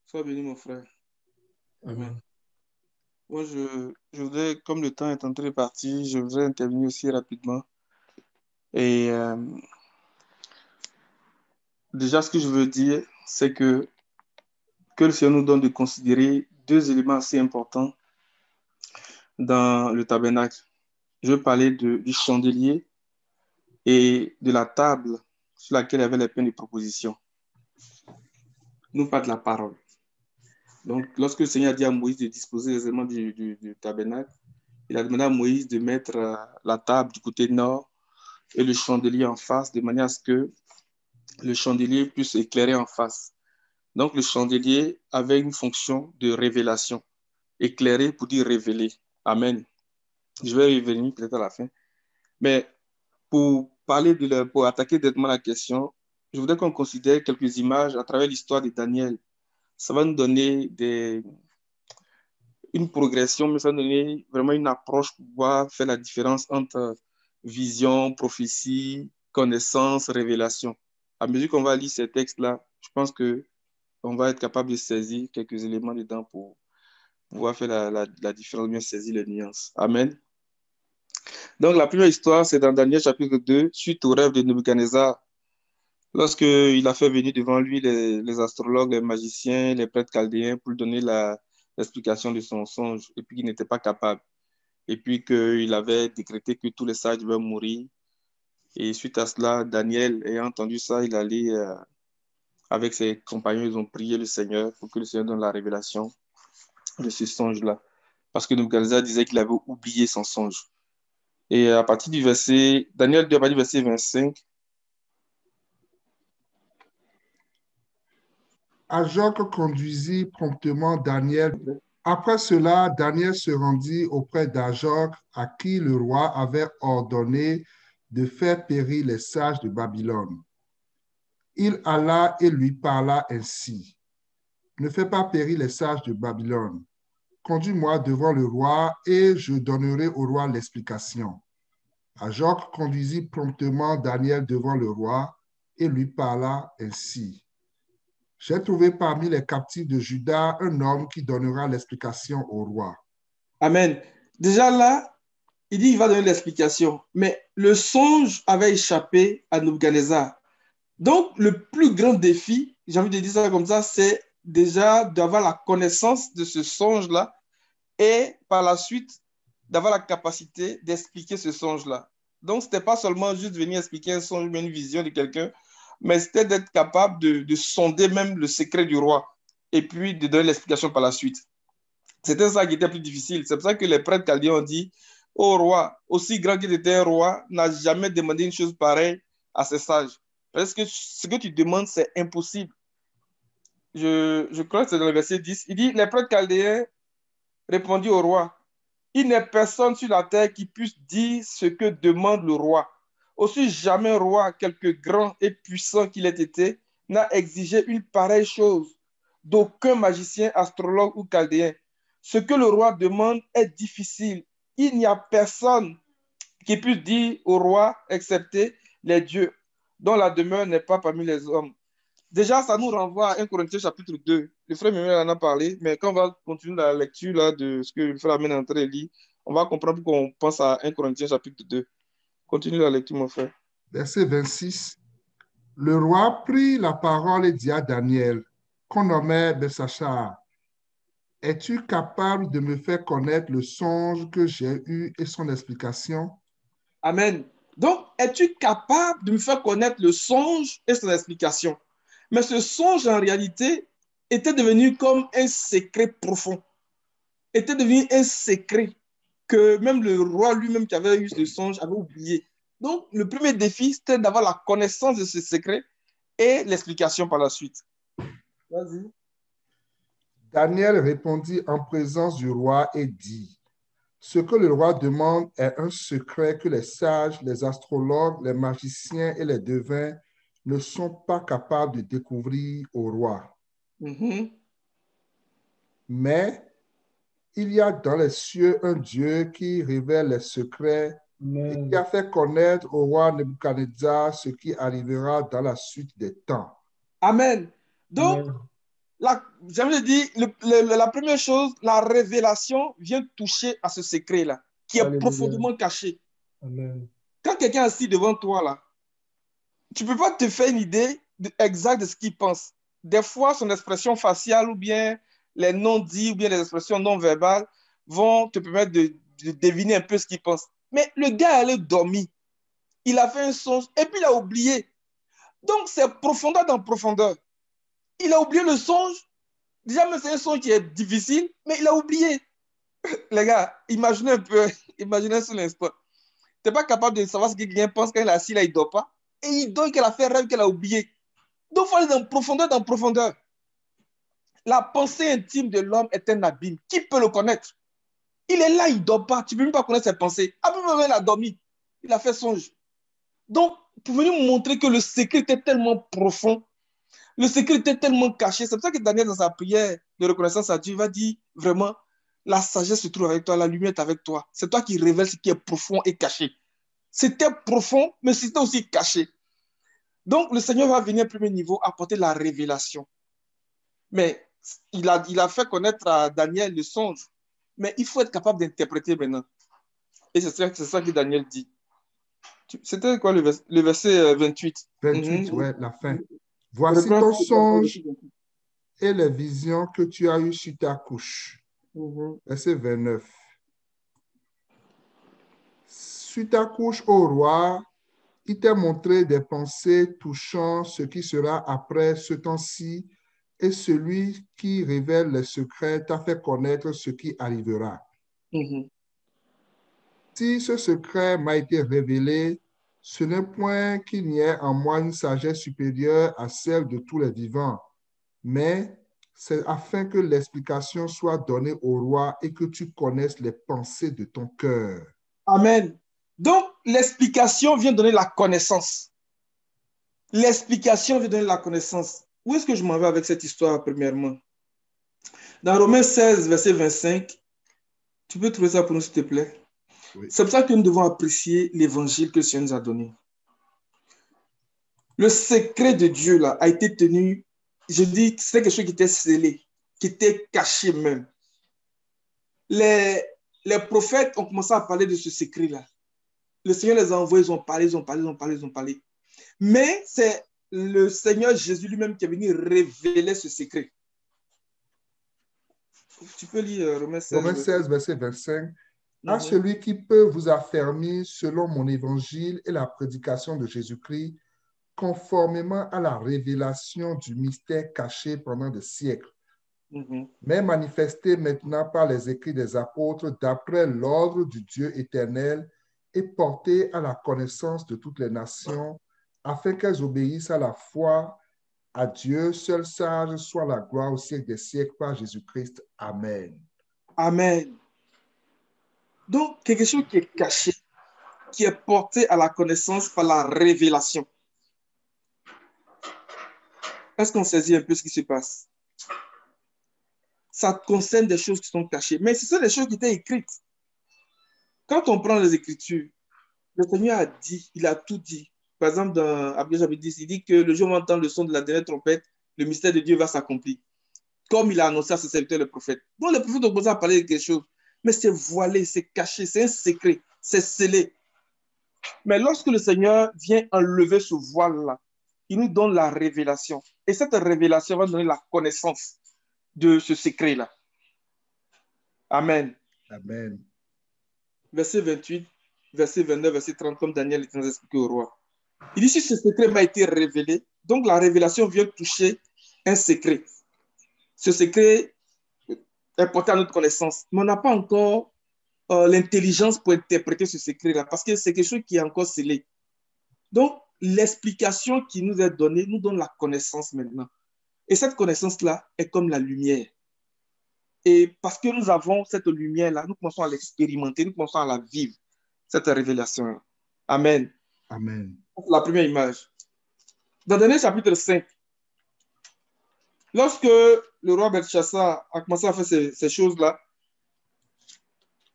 S3: Sois béni, mon frère.
S1: Amen.
S3: Moi, je voudrais, comme le temps est en train de partir, je voudrais intervenir aussi rapidement. Et déjà, ce que je veux dire, c'est que le Seigneur nous donne de considérer deux éléments assez importants dans le tabernacle. Je veux parler du chandelier et de la table sur laquelle il y avait les pains de proposition. Nous parlons de la parole. Donc, lorsque le Seigneur a dit à Moïse de disposer les éléments du tabernacle, il a demandé à Moïse de mettre la table du côté nord et le chandelier en face, de manière à ce que le chandelier puisse éclairer en face. Donc, le chandelier avait une fonction de révélation. Éclairer pour dire révéler. Amen. Je vais y revenir peut-être à la fin. Mais pour attaquer directement la question, je voudrais qu'on considère quelques images à travers l'histoire de Daniel. Ça va nous donner une progression, mais ça va nous donner vraiment une approche pour pouvoir faire la différence entre vision, prophétie, connaissance, révélation. À mesure qu'on va lire ces textes-là, je pense qu'on va être capable de saisir quelques éléments dedans pour pouvoir faire la différence, bien saisir les nuances. Amen. Donc, la première histoire, c'est dans Daniel chapitre 2, suite au rêve de Nebuchadnezzar. Lorsqu'il a fait venir devant lui les astrologues, les magiciens, les prêtres chaldéens pour lui donner l'explication de son songe, et puis qu'il n'était pas capable. Et puis qu'il avait décrété que tous les sages devaient mourir. Et suite à cela, Daniel, ayant entendu ça, il allait avec ses compagnons, ils ont prié le Seigneur pour que le Seigneur donne la révélation de ce songe-là. Parce que Nebuchadnezzar disait qu'il avait oublié son songe. Et à partir du verset, Daniel 2, à partir du verset 25.
S2: Ajoc conduisit promptement Daniel Après cela, Daniel se rendit auprès d'Ajok, à qui le roi avait ordonné de faire périr les sages de Babylone. Il alla et lui parla ainsi. Ne fais pas périr les sages de Babylone. Conduis-moi devant le roi et je donnerai au roi l'explication. Ajok conduisit promptement Daniel devant le roi et lui parla ainsi. J'ai trouvé parmi les captifs de Juda un homme qui donnera l'explication au roi.
S3: Amen. Déjà là, il dit qu'il va donner l'explication. Mais le songe avait échappé à Nebuchadnezzar. Donc, le plus grand défi, j'ai envie de dire ça comme ça, c'est déjà d'avoir la connaissance de ce songe-là et par la suite d'avoir la capacité d'expliquer ce songe-là. Donc, ce n'était pas seulement juste venir expliquer un songe ou une vision de quelqu'un, mais c'était d'être capable de sonder même le secret du roi et puis de donner l'explication par la suite. C'était ça qui était plus difficile. C'est pour ça que les prêtres chaldéens ont dit au roi, aussi grand qu'il était un roi, n'a jamais demandé une chose pareille à ses sages. Parce que ce que tu demandes, c'est impossible. Je crois que c'est dans le verset 10. Il dit, les prêtres chaldéens répondirent au roi, il n'est personne sur la terre qui puisse dire ce que demande le roi. Aussi jamais un roi, quelque grand et puissant qu'il ait été, n'a exigé une pareille chose d'aucun magicien, astrologue ou chaldéen. Ce que le roi demande est difficile. Il n'y a personne qui puisse dire au roi, excepté les dieux, dont la demeure n'est pas parmi les hommes. Déjà, ça nous renvoie à 1 Corinthiens chapitre 2. Le frère Mémel en a parlé, mais quand on va continuer la lecture là, de ce que le frère amène en train de lire, on va comprendre pourquoi on pense à 1 Corinthiens chapitre 2. Continue la lecture, mon frère.
S2: Verset 26. Le roi prit la parole et dit à Daniel, qu'on nommait Belsachar, es-tu capable de me faire connaître le songe que j'ai eu et son explication?
S3: Amen. Donc, es-tu capable de me faire connaître le songe et son explication? Mais ce songe, en réalité, était devenu comme un secret profond. Était devenu un secret que même le roi lui-même qui avait eu ce songe avait oublié. Donc, le premier défi, c'était d'avoir la connaissance de ce secret et l'explication par la suite. Vas-y.
S2: Daniel répondit en présence du roi et dit, ce que le roi demande est un secret que les sages, les astrologues, les magiciens et les devins ne sont pas capables de découvrir au roi. Mais il y a dans les cieux un Dieu qui révèle les secrets et qui a fait connaître au roi Nebuchadnezzar ce qui arrivera dans la suite des temps.
S3: Amen. Donc, j'aimerais dire, la première chose, la révélation vient toucher à ce secret-là, qui est profondément caché.
S1: Amen.
S3: Quand quelqu'un est assis devant toi, là, tu ne peux pas te faire une idée exacte de ce qu'il pense. Des fois, son expression faciale ou bien les non-dits ou bien les expressions non-verbales vont te permettre de deviner un peu ce qu'il pense. Mais le gars allait dormir. Il a fait un songe et puis il a oublié. Donc, c'est profondeur dans profondeur. Il a oublié le songe. Déjà, même c'est un songe qui est difficile, mais il a oublié. Les gars, imaginez un peu, imaginez sur l'instant. Tu n'es pas capable de savoir ce que quelqu'un pense quand il est assis là, il ne dort pas. Et il dort qu'elle a fait un rêve qu'elle a oublié. Donc, il faut aller dans profondeur, dans profondeur. La pensée intime de l'homme est un abîme. Qui peut le connaître? Il est là, il ne dort pas. Tu ne peux même pas connaître ses pensées. Après, il a dormi. Il a fait songe. Donc, pour venir montrer que le secret était tellement profond, le secret était tellement caché. C'est pour ça que Daniel, dans sa prière de reconnaissance à Dieu, va dire vraiment, la sagesse se trouve avec toi, la lumière est avec toi. C'est toi qui révèles ce qui est profond et caché. C'était profond, mais c'était aussi caché. Donc, le Seigneur va venir au premier niveau apporter la révélation. Mais il a fait connaître à Daniel le songe. Mais il faut être capable d'interpréter maintenant. Et c'est ça que Daniel dit. C'était quoi le verset 28?
S2: 28, ouais, la fin. Voici ton songe et les visions que tu as eues sur ta couche. Verset 29. Sur ta couche, ô roi, il t'a montré des pensées touchant ce qui sera après ce temps-ci, et celui qui révèle les secrets t'a fait connaître ce qui arrivera. Si ce secret m'a été révélé, ce n'est point qu'il n'y ait en moi une sagesse supérieure à celle de tous les vivants, mais C'est afin que l'explication soit donnée au roi et que tu connaisses les pensées de ton cœur.
S3: Amen. Donc, l'explication vient donner la connaissance. L'explication vient donner la connaissance. Où est-ce que je m'en vais avec cette histoire, premièrement? Dans Romains 16, verset 25, tu peux trouver ça pour nous, s'il te plaît?
S2: Oui.
S3: C'est pour ça que nous devons apprécier l'évangile que le Seigneur nous a donné. Le secret de Dieu là, a été tenu, je dis, c'est quelque chose qui était scellé, qui était caché même. Les prophètes ont commencé à parler de ce secret-là. Le Seigneur les a envoyés, ils ont parlé. Mais c'est le Seigneur Jésus lui-même qui est venu révéler ce secret. Tu peux lire Romains 16.
S2: Romains 16, verset 25. À celui qui peut vous affermir selon mon évangile et la prédication de Jésus-Christ, conformément à la révélation du mystère caché pendant des siècles, mais manifesté maintenant par les écrits des apôtres d'après l'ordre du Dieu éternel et porté à la connaissance de toutes les nations, afin qu'elles obéissent à la foi à Dieu, seul sage, soit la gloire au siècle des siècles par Jésus-Christ. Amen.
S3: Amen. Donc, quelque chose qui est caché, qui est porté à la connaissance par la révélation. Est-ce qu'on saisit un peu ce qui se passe? Ça concerne des choses qui sont cachées, mais ce sont des choses qui étaient écrites. Quand on prend les Écritures, le Seigneur a dit, il a tout dit. Par exemple, dans Apocalypse chapitre 10, il dit que le jour où on entend le son de la dernière trompette, le mystère de Dieu va s'accomplir. Comme il a annoncé à ses serviteurs, le prophète. Donc, le prophète a commencé à parler de quelque chose. Mais c'est voilé, c'est caché, c'est un secret, c'est scellé. Mais lorsque le Seigneur vient enlever ce voile-là, il nous donne la révélation. Et cette révélation va donner la connaissance de ce secret-là. Amen.
S2: Amen.
S3: Verset 28, verset 29, verset 30, comme Daniel est expliqué au roi. Il dit, si ce secret m'a été révélé, donc la révélation vient toucher un secret. Ce secret est porté à notre connaissance. Mais on n'a pas encore l'intelligence pour interpréter ce secret-là, parce que c'est quelque chose qui est encore scellé. Donc, l'explication qui nous est donnée nous donne la connaissance maintenant. Et cette connaissance-là est comme la lumière. Et parce que nous avons cette lumière-là, nous commençons à l'expérimenter, nous commençons à la vivre, cette révélation-là. Amen.
S2: Amen.
S3: C'est la première image. Dans Daniel chapitre 5, lorsque le roi Belchassar a commencé à faire ces choses-là,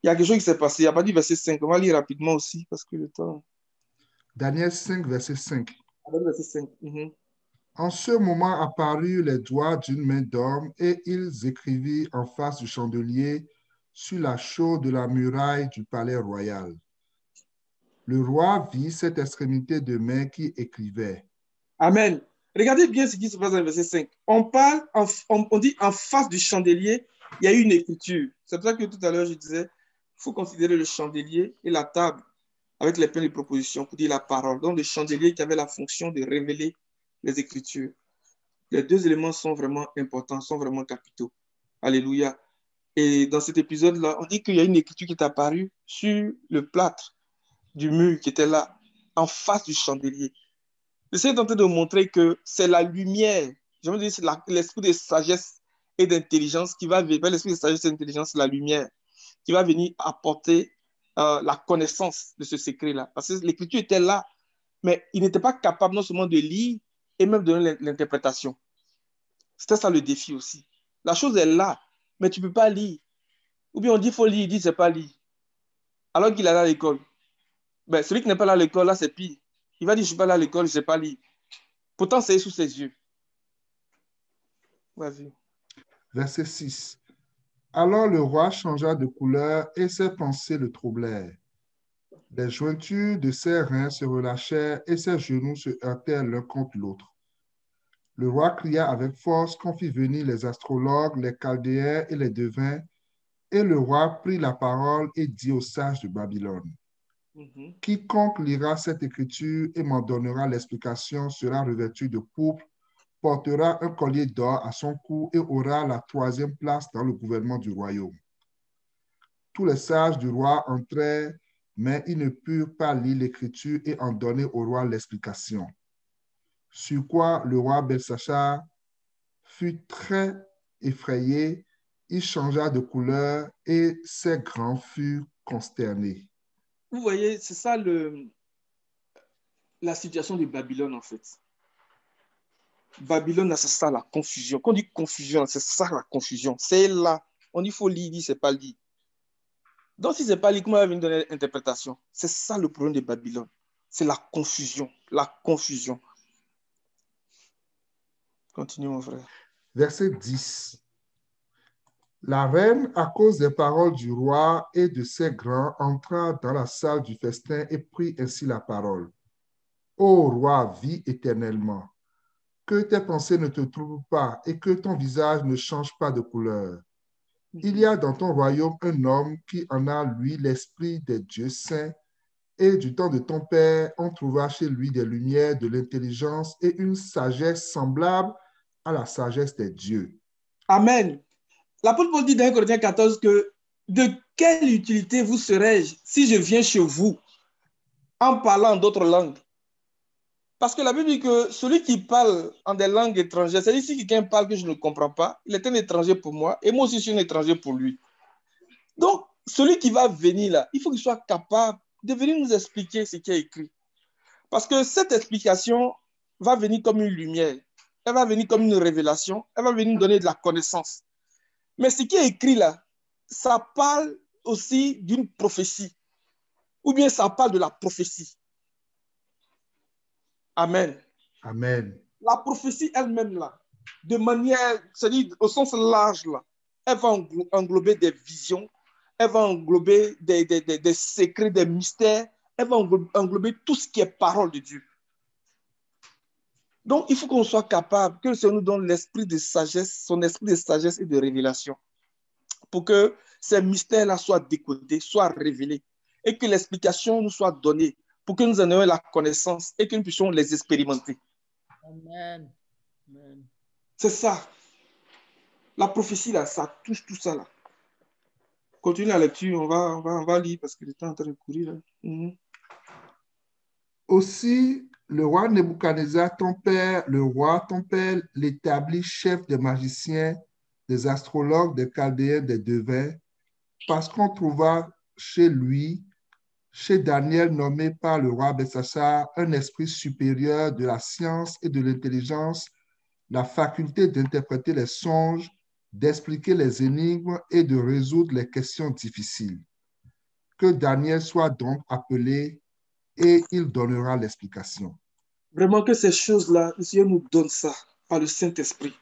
S3: il y a quelque chose qui s'est passé. Il n'y a pas dit verset 5. On va lire rapidement aussi parce que le temps.
S2: Daniel 5, verset 5.
S3: Verset 5.
S2: En ce moment apparurent les doigts d'une main d'homme et ils écrivirent en face du chandelier sur la chaude de la muraille du palais royal. Le roi vit cette extrémité de main qui écrivait.
S3: Amen. Regardez bien ce qui se passe dans le verset 5. On dit en face du chandelier, il y a une écriture. C'est pour ça que tout à l'heure je disais, il faut considérer le chandelier et la table avec les pains de proposition pour dire la parole. Donc le chandelier qui avait la fonction de révéler les Écritures. Les deux éléments sont vraiment importants, sont vraiment capitaux. Alléluia. Et dans cet épisode-là, on dit qu'il y a une écriture qui est apparue sur le plâtre du mur qui était là, en face du chandelier. Le Seigneur est en train de montrer que c'est la lumière, je veux dire, c'est l'esprit de sagesse et d'intelligence qui va venir, l'esprit de sagesse et d'intelligence, c'est la lumière, qui va venir apporter la connaissance de ce secret-là. Parce que l'écriture était là, mais il n'était pas capable non seulement de lire et même de donner l'interprétation. C'était ça le défi aussi. La chose est là, mais tu ne peux pas lire. Ou bien on dit qu'il faut lire, il dit c'est pas lire. Alors qu'il est là à l'école. Ben, celui qui n'est pas là à l'école, là, c'est pire. Il va dire je ne suis pas là à l'école, je ne sais pas lire. Pourtant, c'est sous ses yeux. Vas-y.
S2: Verset 6. Alors le roi changea de couleur et ses pensées le troublèrent. Les jointures de ses reins se relâchèrent et ses genoux se heurtèrent l'un contre l'autre. Le roi cria avec force qu'on fit venir les astrologues, les chaldéens et les devins, et le roi prit la parole et dit aux sages de Babylone, quiconque lira cette écriture et m'en donnera l'explication sera revêtu de pourpre, portera un collier d'or à son cou et aura la 3e place dans le gouvernement du royaume. Tous les sages du roi entrèrent, mais ils ne purent pas lire l'écriture et en donner au roi l'explication. Sur quoi le roi Belshachar fut très effrayé, il changea de couleur et ses grands furent consternés.
S3: Vous voyez, c'est ça la situation de Babylone, en fait. Babylone, c'est ça la confusion. Quand on dit confusion, c'est ça la confusion. C'est là. On dit faut lire, il dit c'est pas lire. Donc, si c'est pas lire, comment elle va venir donner l'interprétation? C'est ça le problème de Babylone. C'est la confusion. La confusion. Continue, mon frère.
S2: Verset 10. La reine, à cause des paroles du roi et de ses grands, entra dans la salle du festin et prit ainsi la parole. Ô roi, vis éternellement. Que tes pensées ne te troublent pas et que ton visage ne change pas de couleur. Il y a dans ton royaume un homme qui en a, lui, l'esprit des dieux saints, et du temps de ton père, on trouva chez lui des lumières, de l'intelligence et une sagesse semblable à la sagesse des dieux.
S3: Amen. L'apôtre Paul dit dans 1 Corinthiens 14 que de quelle utilité vous serais-je si je viens chez vous en parlant d'autres langues? Parce que la Bible dit que celui qui parle en des langues étrangères, c'est-à-dire si quelqu'un parle que je ne comprends pas, il est un étranger pour moi et moi aussi je suis un étranger pour lui. Donc, celui qui va venir là, il faut qu'il soit capable de venir nous expliquer ce qui est écrit. Parce que cette explication va venir comme une lumière, elle va venir comme une révélation, elle va venir nous donner de la connaissance. Mais ce qui est écrit là, ça parle aussi d'une prophétie, ou bien ça parle de la prophétie. Amen.
S2: Amen.
S3: La prophétie elle-même là, de manière, c'est-à-dire au sens large là, elle va englober des visions, elle va englober des secrets, des mystères, elle va englober tout ce qui est parole de Dieu. Donc, il faut qu'on soit capable, que le Seigneur nous donne l'esprit de sagesse, son esprit de sagesse et de révélation, pour que ces mystères-là soient décodés, soient révélés, et que l'explication nous soit donnée, pour que nous en ayons la connaissance et que nous puissions les expérimenter.
S4: Amen. Amen.
S3: C'est ça. La prophétie, là, ça touche tout ça, là. Continue la lecture, on va lire parce que le temps est en train de courir. Là.
S2: Aussi, le roi Nebuchadnezzar, ton père, l'établit chef des magiciens, des astrologues, des chaldéens, des devins, parce qu'on trouva chez lui, chez Daniel, nommé par le roi Belsassar, un esprit supérieur de la science et de l'intelligence, la faculté d'interpréter les songes, d'expliquer les énigmes et de résoudre les questions difficiles. Que Daniel soit donc appelé et il donnera l'explication.
S3: Vraiment que ces choses-là, le Seigneur nous donne ça par le Saint-Esprit.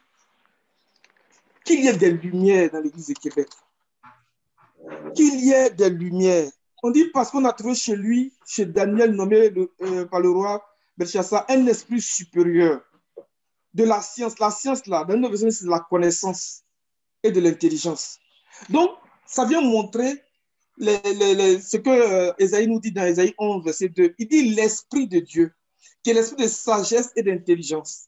S3: Qu'il y ait des lumières dans l'Église de Québec. Qu'il y ait des lumières. On dit parce qu'on a trouvé chez lui, chez Daniel, nommé par le roi Belchassar, un esprit supérieur de la science. La science, là, dans notre version, c'est de la connaissance et de l'intelligence. Donc, ça vient montrer ce que Ésaïe nous dit dans Ésaïe 11, verset 2. Il dit l'esprit de Dieu, qui est l'esprit de sagesse et d'intelligence.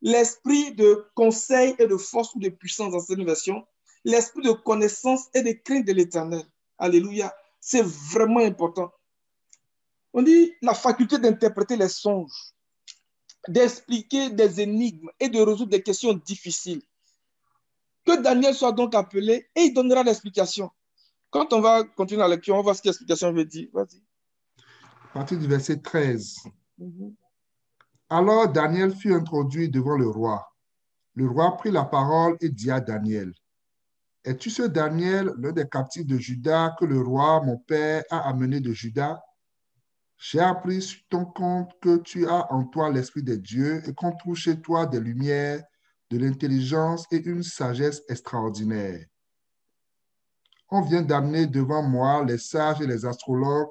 S3: L'esprit de conseil et de force ou de puissance dans cette version. L'esprit de connaissance et de crainte de l'Éternel. Alléluia. C'est vraiment important. On dit la faculté d'interpréter les songes, d'expliquer des énigmes et de résoudre des questions difficiles. Que Daniel soit donc appelé et il donnera l'explication. Quand on va continuer la lecture, on va voir ce que l'explication veut dire. Vas-y.
S2: À partir du verset 13. Alors Daniel fut introduit devant le roi. Le roi prit la parole et dit à Daniel, « Es-tu ce Daniel, l'un des captifs de Juda, que le roi, mon père, a amené de Juda? J'ai appris sur ton compte que tu as en toi l'esprit des dieux et qu'on trouve chez toi des lumières, de l'intelligence et une sagesse extraordinaire. On vient d'amener devant moi les sages et les astrologues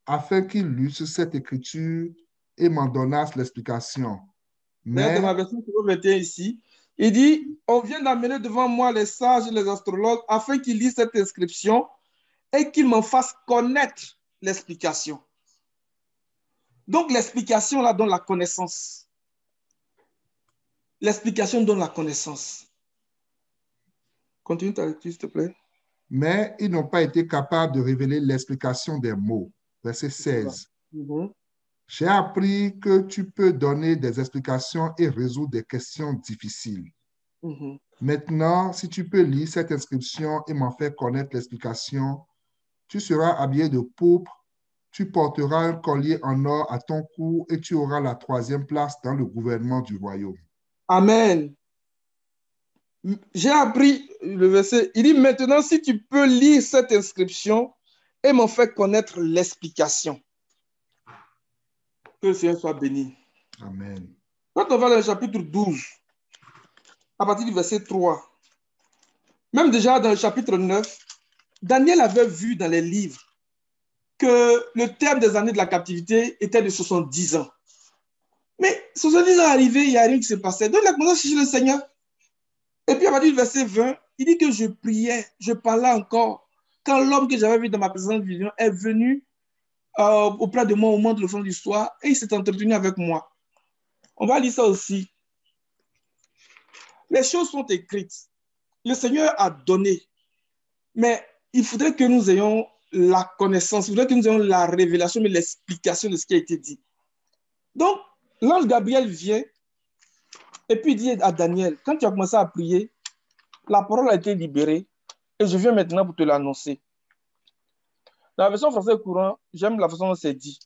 S2: afin qu'ils lussent cette écriture et m'en donnassent l'explication.
S3: Mais dans ma version 21 ici, il dit, on vient d'amener devant moi les sages et les astrologues afin qu'ils lisent cette inscription et qu'ils m'en fassent connaître l'explication. Donc l'explication là donne la connaissance. L'explication donne la connaissance. Continue ta lecture, s'il te plaît.
S2: Mais ils n'ont pas été capables de révéler l'explication des mots. Verset 16. J'ai appris que tu peux donner des explications et résoudre des questions difficiles.
S3: Mhm.
S2: Maintenant, si tu peux lire cette inscription et m'en faire connaître l'explication, tu seras habillé de pourpre, tu porteras un collier en or à ton cou et tu auras la 3e place dans le gouvernement du royaume.
S3: Amen. J'ai appris le verset. Il dit maintenant, si tu peux lire cette inscription et m'en faire connaître l'explication. Que le Seigneur soit béni.
S2: Amen.
S3: Quand on va dans le chapitre 12, à partir du verset 3, même déjà dans le chapitre 9, Daniel avait vu dans les livres que le terme des années de la captivité était de 70 ans. Mais 70 ans arrivés, il n'y a rien qui s'est passé. Donc il a commencé à chercher le Seigneur. Et puis à partir du verset 20, il dit que je priais, je parlais encore. Quand l'homme que j'avais vu dans ma présente vision est venu auprès de moi au moment de l'offrande du soir et il s'est entretenu avec moi. On va lire ça aussi. Les choses sont écrites. Le Seigneur a donné. Mais il faudrait que nous ayons la connaissance, il faudrait que nous ayons la révélation, mais l'explication de ce qui a été dit. Donc, l'ange Gabriel vient et puis il dit à Daniel, quand tu as commencé à prier, la parole a été libérée et je viens maintenant pour te l'annoncer. Dans la version française courant, j'aime la façon dont c'est dit.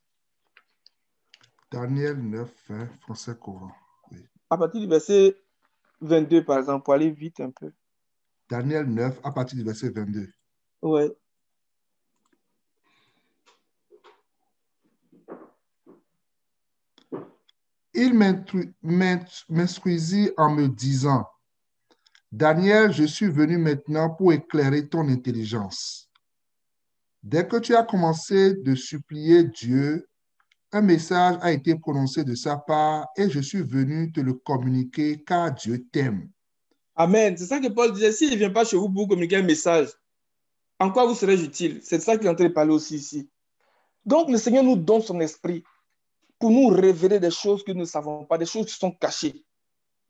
S2: Daniel 9, français courant. Oui.
S3: À partir du verset 22, par exemple, pour aller vite un peu.
S2: Daniel 9, à partir du verset 22.
S3: Ouais.
S2: Il m'instruisit en me disant, Daniel, je suis venu maintenant pour éclairer ton intelligence. Dès que tu as commencé de supplier Dieu, un message a été prononcé de sa part et je suis venu te le communiquer car Dieu t'aime.
S3: Amen. C'est ça que Paul disait. S'il ne vient pas chez vous pour communiquer un message, en quoi vous serais utile? C'est de ça qu'il est en train de parler aussi ici. Donc, le Seigneur nous donne son esprit pour nous révéler des choses que nous ne savons pas, des choses qui sont cachées.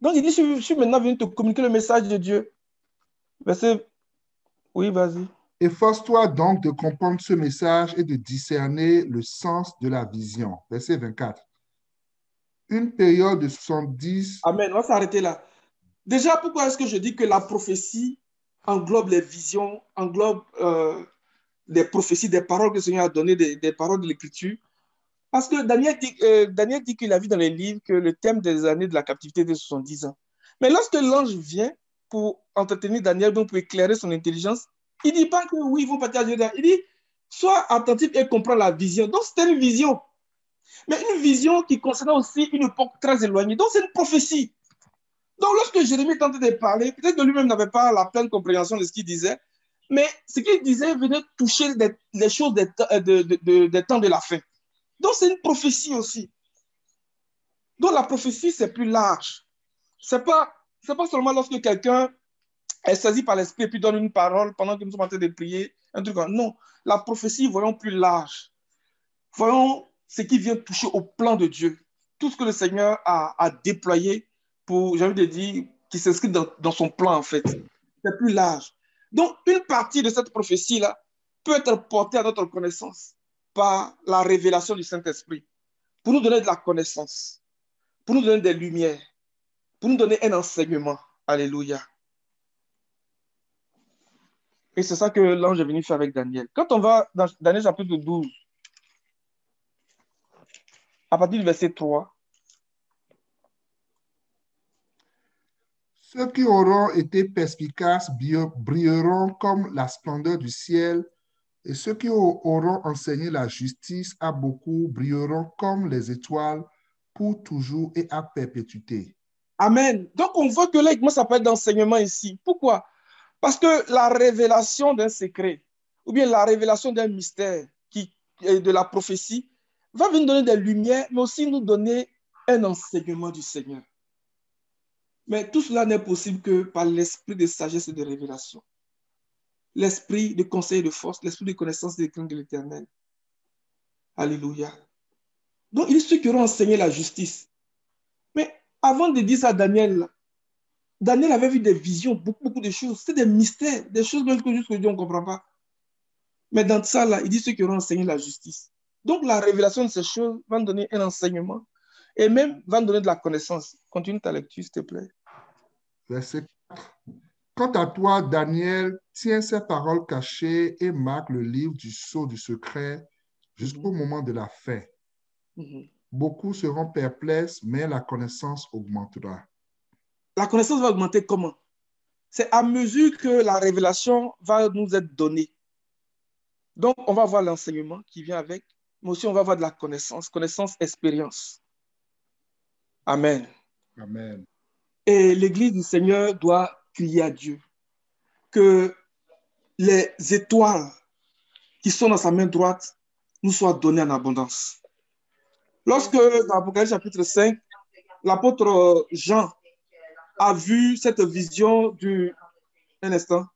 S3: Donc, il dit, je suis maintenant venu te communiquer le message de Dieu. Verset... Oui, vas-y.
S2: Efforce-toi donc de comprendre ce message et de discerner le sens de la vision. Verset 24. Une période de 70...
S3: Amen. On va s'arrêter là. Déjà, pourquoi est-ce que je dis que la prophétie englobe les visions, englobe des prophéties, des paroles que le Seigneur a données, des paroles de l'Écriture? Parce que Daniel dit qu'il a vu dans les livres que le thème des années de la captivité était 70 ans. Mais lorsque l'ange vient pour entretenir Daniel, donc pour éclairer son intelligence, il ne dit pas que oui, ils vont partir à Jérusalem. Il dit, sois attentif et comprends la vision. Donc, c'était une vision. Mais une vision qui concernait aussi une époque très éloignée. Donc, c'est une prophétie. Donc, lorsque Jérémie est en train de parler, peut-être que lui-même n'avait pas la pleine compréhension de ce qu'il disait, mais ce qu'il disait venait toucher les choses des temps de la fin. Donc, c'est une prophétie aussi. Donc, la prophétie, c'est plus large. C'est pas seulement lorsque quelqu'un est saisi par l'esprit et puis donne une parole pendant que nous sommes en train de prier, un truc comme non. La prophétie, voyons plus large. Voyons ce qui vient toucher au plan de Dieu. Tout ce que le Seigneur a déployé pour, j'ai envie de dire, qui s'inscrit dans son plan, en fait. C'est plus large. Donc, une partie de cette prophétie-là peut être portée à notre connaissance par la révélation du Saint-Esprit, pour nous donner de la connaissance, pour nous donner des lumières, pour nous donner un enseignement. Alléluia. Et c'est ça que l'ange est venu faire avec Daniel. Quand on va dans Daniel chapitre 12, à partir du verset 3,
S2: ceux qui auront été perspicaces brilleront comme la splendeur du ciel, et ceux qui auront enseigné la justice à beaucoup brilleront comme les étoiles pour toujours et à perpétuité.
S3: Amen. Donc, on voit que là, il commence à parler d'enseignement ici. Pourquoi? Parce que la révélation d'un secret, ou bien la révélation d'un mystère de la prophétie, va venir donner des lumières, mais aussi nous donner un enseignement du Seigneur. Mais tout cela n'est possible que par l'esprit de sagesse et de révélation. L'esprit de conseil et de force, l'esprit de connaissance des craintes de l'Éternel. Alléluia. Donc, il est ceux qui auront enseigné la justice. Mais avant de dire ça à Daniel, Daniel avait vu des visions, beaucoup de choses. C'était des mystères, des choses même que jusqu'à Dieu, on ne comprend pas. Mais dans ça, là, il dit ceux qui auront enseigné la justice. Donc, la révélation de ces choses va nous donner un enseignement et même va nous donner de la connaissance. Continue ta lecture, s'il te plaît.
S2: Verset Quant à toi, Daniel, tiens ces paroles cachées et marque le livre du sceau du secret jusqu'au moment de la fin. Beaucoup seront perplexes, mais la connaissance augmentera.
S3: La connaissance va augmenter comment? C'est à mesure que la révélation va nous être donnée. Donc, on va voir l'enseignement qui vient avec, mais aussi on va voir de la connaissance, expérience. Amen.
S2: Amen.
S3: Et l'Église du Seigneur doit crier à Dieu que les étoiles qui sont dans sa main droite nous soient données en abondance. Lorsque, dans Apocalypse chapitre 5, l'apôtre Jean a vu cette vision du... Un instant.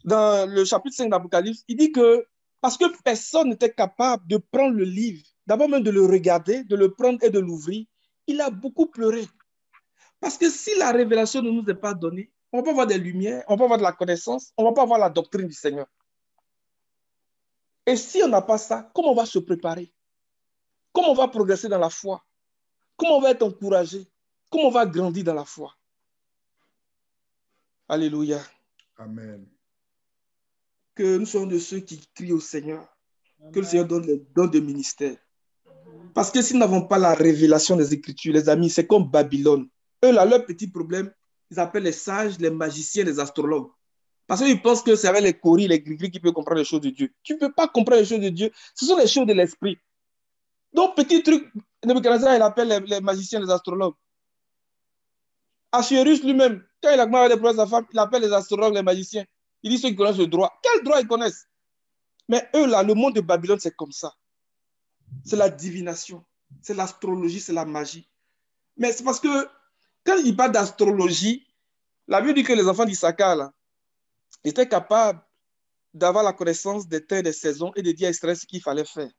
S3: Dans le chapitre 5 d'Apocalypse, il dit que parce que personne n'était capable de prendre le livre, d'abord même de le regarder, de le prendre et de l'ouvrir, il a beaucoup pleuré. Parce que si la révélation ne nous est pas donnée, on ne va pas avoir des lumières, on ne va pas avoir de la connaissance, on ne va pas avoir la doctrine du Seigneur. Et si on n'a pas ça, comment on va se préparer? Comment on va progresser dans la foi? Comment on va être encouragé? Comment on va grandir dans la foi? Alléluia.
S2: Amen.
S3: Que nous soyons de ceux qui crient au Seigneur. Que le Seigneur donne les dons de ministère. Parce que si nous n'avons pas la révélation des Écritures, les amis, c'est comme Babylone. Eux, là, leur petit problème, ils appellent les sages, les magiciens, les astrologues. Parce qu'ils pensent que c'est avec les coris, les gris-gris qui peuvent comprendre les choses de Dieu. Tu ne peux pas comprendre les choses de Dieu. Ce sont les choses de l'esprit. Donc, petit truc, Nebuchadnezzar, il appelle les magiciens, les astrologues. Assuérus lui-même, quand il a commencé à déployer sa femme, il appelle les astrologues, les magiciens. Il dit ceux qui connaissent le droit. Quel droit ils connaissent? Mais eux, là, le monde de Babylone, c'est comme ça. C'est la divination, c'est l'astrologie, c'est la magie. Mais c'est parce que quand il parle d'astrologie, la Bible dit que les enfants d'Issachar, là, étaient capables d'avoir la connaissance des temps et des saisons et de dire à Israël ce qu'il fallait faire.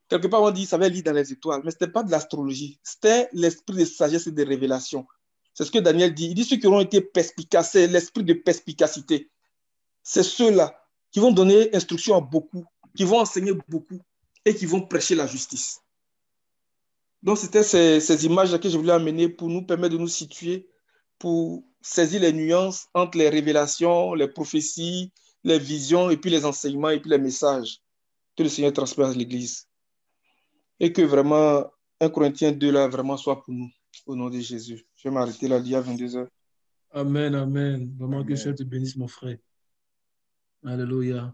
S3: Quelque part, on dit qu'ils savaient lire dans les étoiles, mais ce n'était pas de l'astrologie. C'était l'esprit de sagesse et de révélation. C'est ce que Daniel dit. Il dit ceux qui auront été perspicaces, c'est l'esprit de perspicacité. C'est ceux-là qui vont donner instruction à beaucoup, qui vont enseigner beaucoup et qui vont prêcher la justice. Donc, c'était ces images que je voulais amener pour nous permettre de nous situer, pour saisir les nuances entre les révélations, les prophéties, les visions, et puis les enseignements, et puis les messages que le Seigneur transmet à l'Église. Et que vraiment, 1 Corinthiens 2, là, vraiment soit pour nous, au nom de Jésus. Je vais m'arrêter là, il y a 22 heures.
S1: Amen, amen. Vraiment
S2: Amen.
S1: que Dieu te bénisse, mon frère. Alléluia.